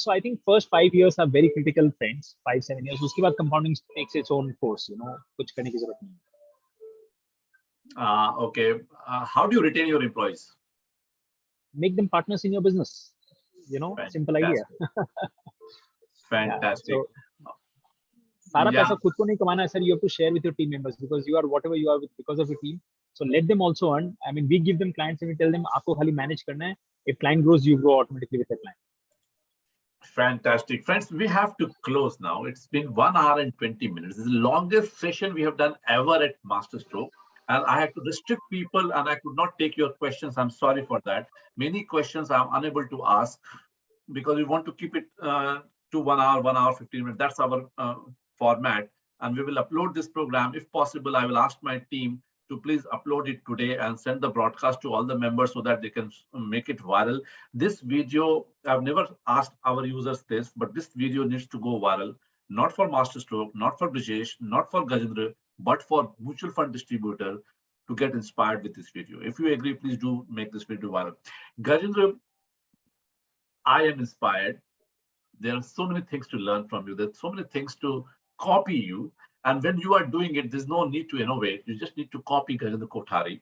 I think first 5 years are very critical, friends. 5-7 years. उसके बाद compounding takes its own course. कुछ करने की जरूरत नहीं. Okay. How do you retain your employees? Make them partners in your business. Simple idea. Fantastic. Yeah, सारा पैसा खुद को नहीं कमाना है, sir. You have to share with your team members because you are whatever you are because of your team. So let them also earn. I mean, we give them clients and we tell them आपको खाली manage करना है. If client grows, you grow automatically with the client. Fantastic. Friends, we have to close now. It's been 1 hour and 20 minutes. This is the longest session we have done ever at Masterstroke. And I had to restrict people and I could not take your questions. I'm sorry for that. Many questions I'm unable to ask because we want to keep it to 1 hour, 1 hour, 15 minutes. That's our format. And we will upload this program. If possible, I will ask my team to please upload it today and send the broadcast to all the members so that they can make it viral. This video, I've never asked our users this, but this video needs to go viral. Not for Masterstroke, not for Brijesh, not for Gajendra, but for mutual fund distributor to get inspired with this video. If you agree, please do make this video viral. Gajendra, I am inspired. There are so many things to learn from you. There's so many things to copy you. And when you are doing it, there's no need to innovate. You just need to copy Gajendra Kothari.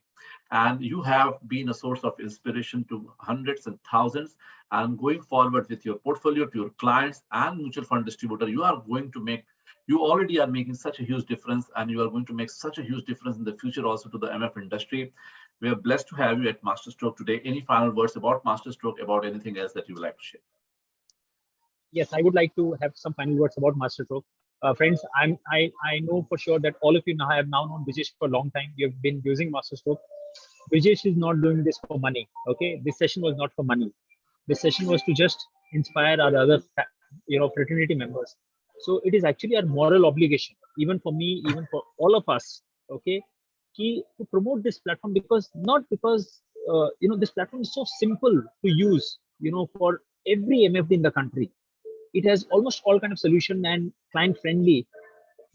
And you have been a source of inspiration to hundreds and thousands. And going forward with your portfolio to your clients and mutual fund distributor, you already are making such a huge difference, and you are going to make such a huge difference in the future also to the MF industry. We are blessed to have you at Masterstroke today. Any final words about Masterstroke, about anything else that you would like to share? Yes, I would like to have some final words about Masterstroke. Friends, I know for sure that all of you have now known Brijesh for a long time. You have been using Masterstroke. Brijesh is not doing this for money. Okay, this session was not for money. This session was to just inspire our other, fraternity members. So it is actually our moral obligation, even for me, even for all of us, okay, to promote this platform because this platform is so simple to use, for every MFD in the country. It has almost all kind of solution and client friendly.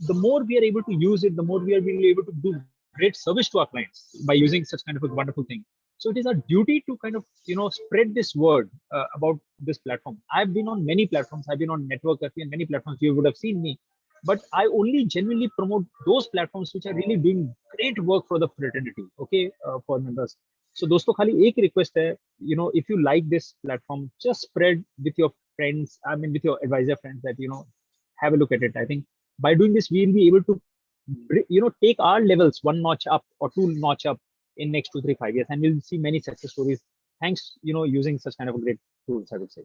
The more we are able to use it, the more we are able to do great service to our clients by using such kind of a wonderful thing. So it is our duty to kind of, spread this word about this platform. I've been on many platforms. I've been on Network and many platforms. You would have seen me, but I only genuinely promote those platforms which are really doing great work for the fraternity. Okay, for members. So दोस्तों खाली एक request है, if you like this platform, just spread with your friends. I mean, with your advisor friends that, have a look at it. I think by doing this, we'll be able to, take our levels 1 notch up or 2 notch up in next 2, 3, 5 years, and we'll see many success stories. Thanks, using such kind of a great tools, I would say.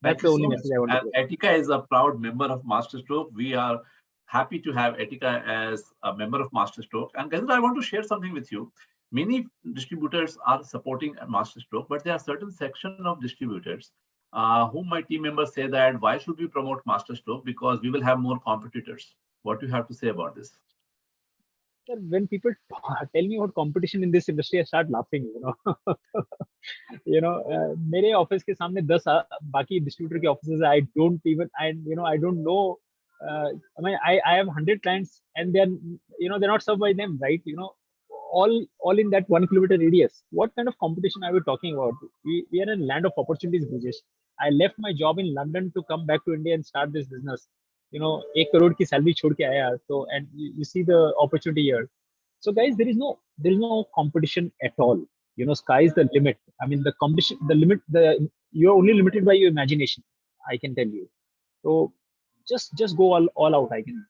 That's the only message I want to give. Etika is a proud member of Masterstroke. We are happy to have Etika as a member of Masterstroke. And Gajendra, I want to share something with you. Many distributors are supporting Masterstroke, but there are certain section of distributors whom my team members say that why should we promote Masterstroke, because we will have more competitors. What do you have to say about this? When people tell me about competition in this industry, I start laughing. मेरे office के सामने 10 बाकी distributor के offices. I don't know. I mean, I have 100 clients, and they're not served by them, right? All in that 1 kilometer radius. What kind of competition are we talking about? We are in a land of opportunities, Brijesh. I left my job in London to come back to India and start this business. 1 crore की salary छोड़ के आया. So, and you see the opportunity here. So guys, there is no competition at all. Sky is the limit. I mean, the competition, the limit, you're only limited by your imagination. I can tell you. So just go all out. I mean,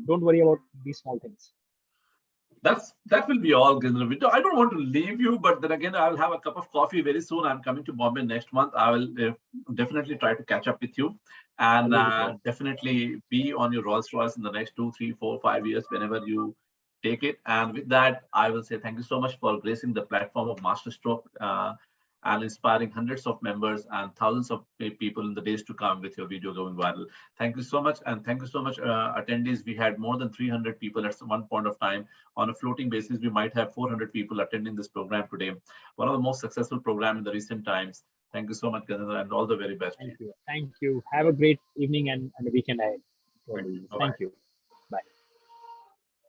don't worry about these small things. That will be all, Gajendra. I don't want to leave you, but then again, I will have a cup of coffee very soon. I'm coming to Bombay next month. I will definitely try to catch up with you, and definitely be on your Rolls Royce in the next 2, 3, 4, 5 years whenever you take it. And with that, I will say thank you so much for gracing the platform of Masterstroke and inspiring hundreds of members and thousands of people in the days to come with your video going viral. Thank you so much. And thank you so much, attendees. We had more than 300 people at one point of time. On a floating basis, we might have 400 people attending this program today. One of the most successful programs in the recent times. Thank you so much, Gajendra, and all the very best. Thank you. Have a great evening and a weekend ahead. Thank you.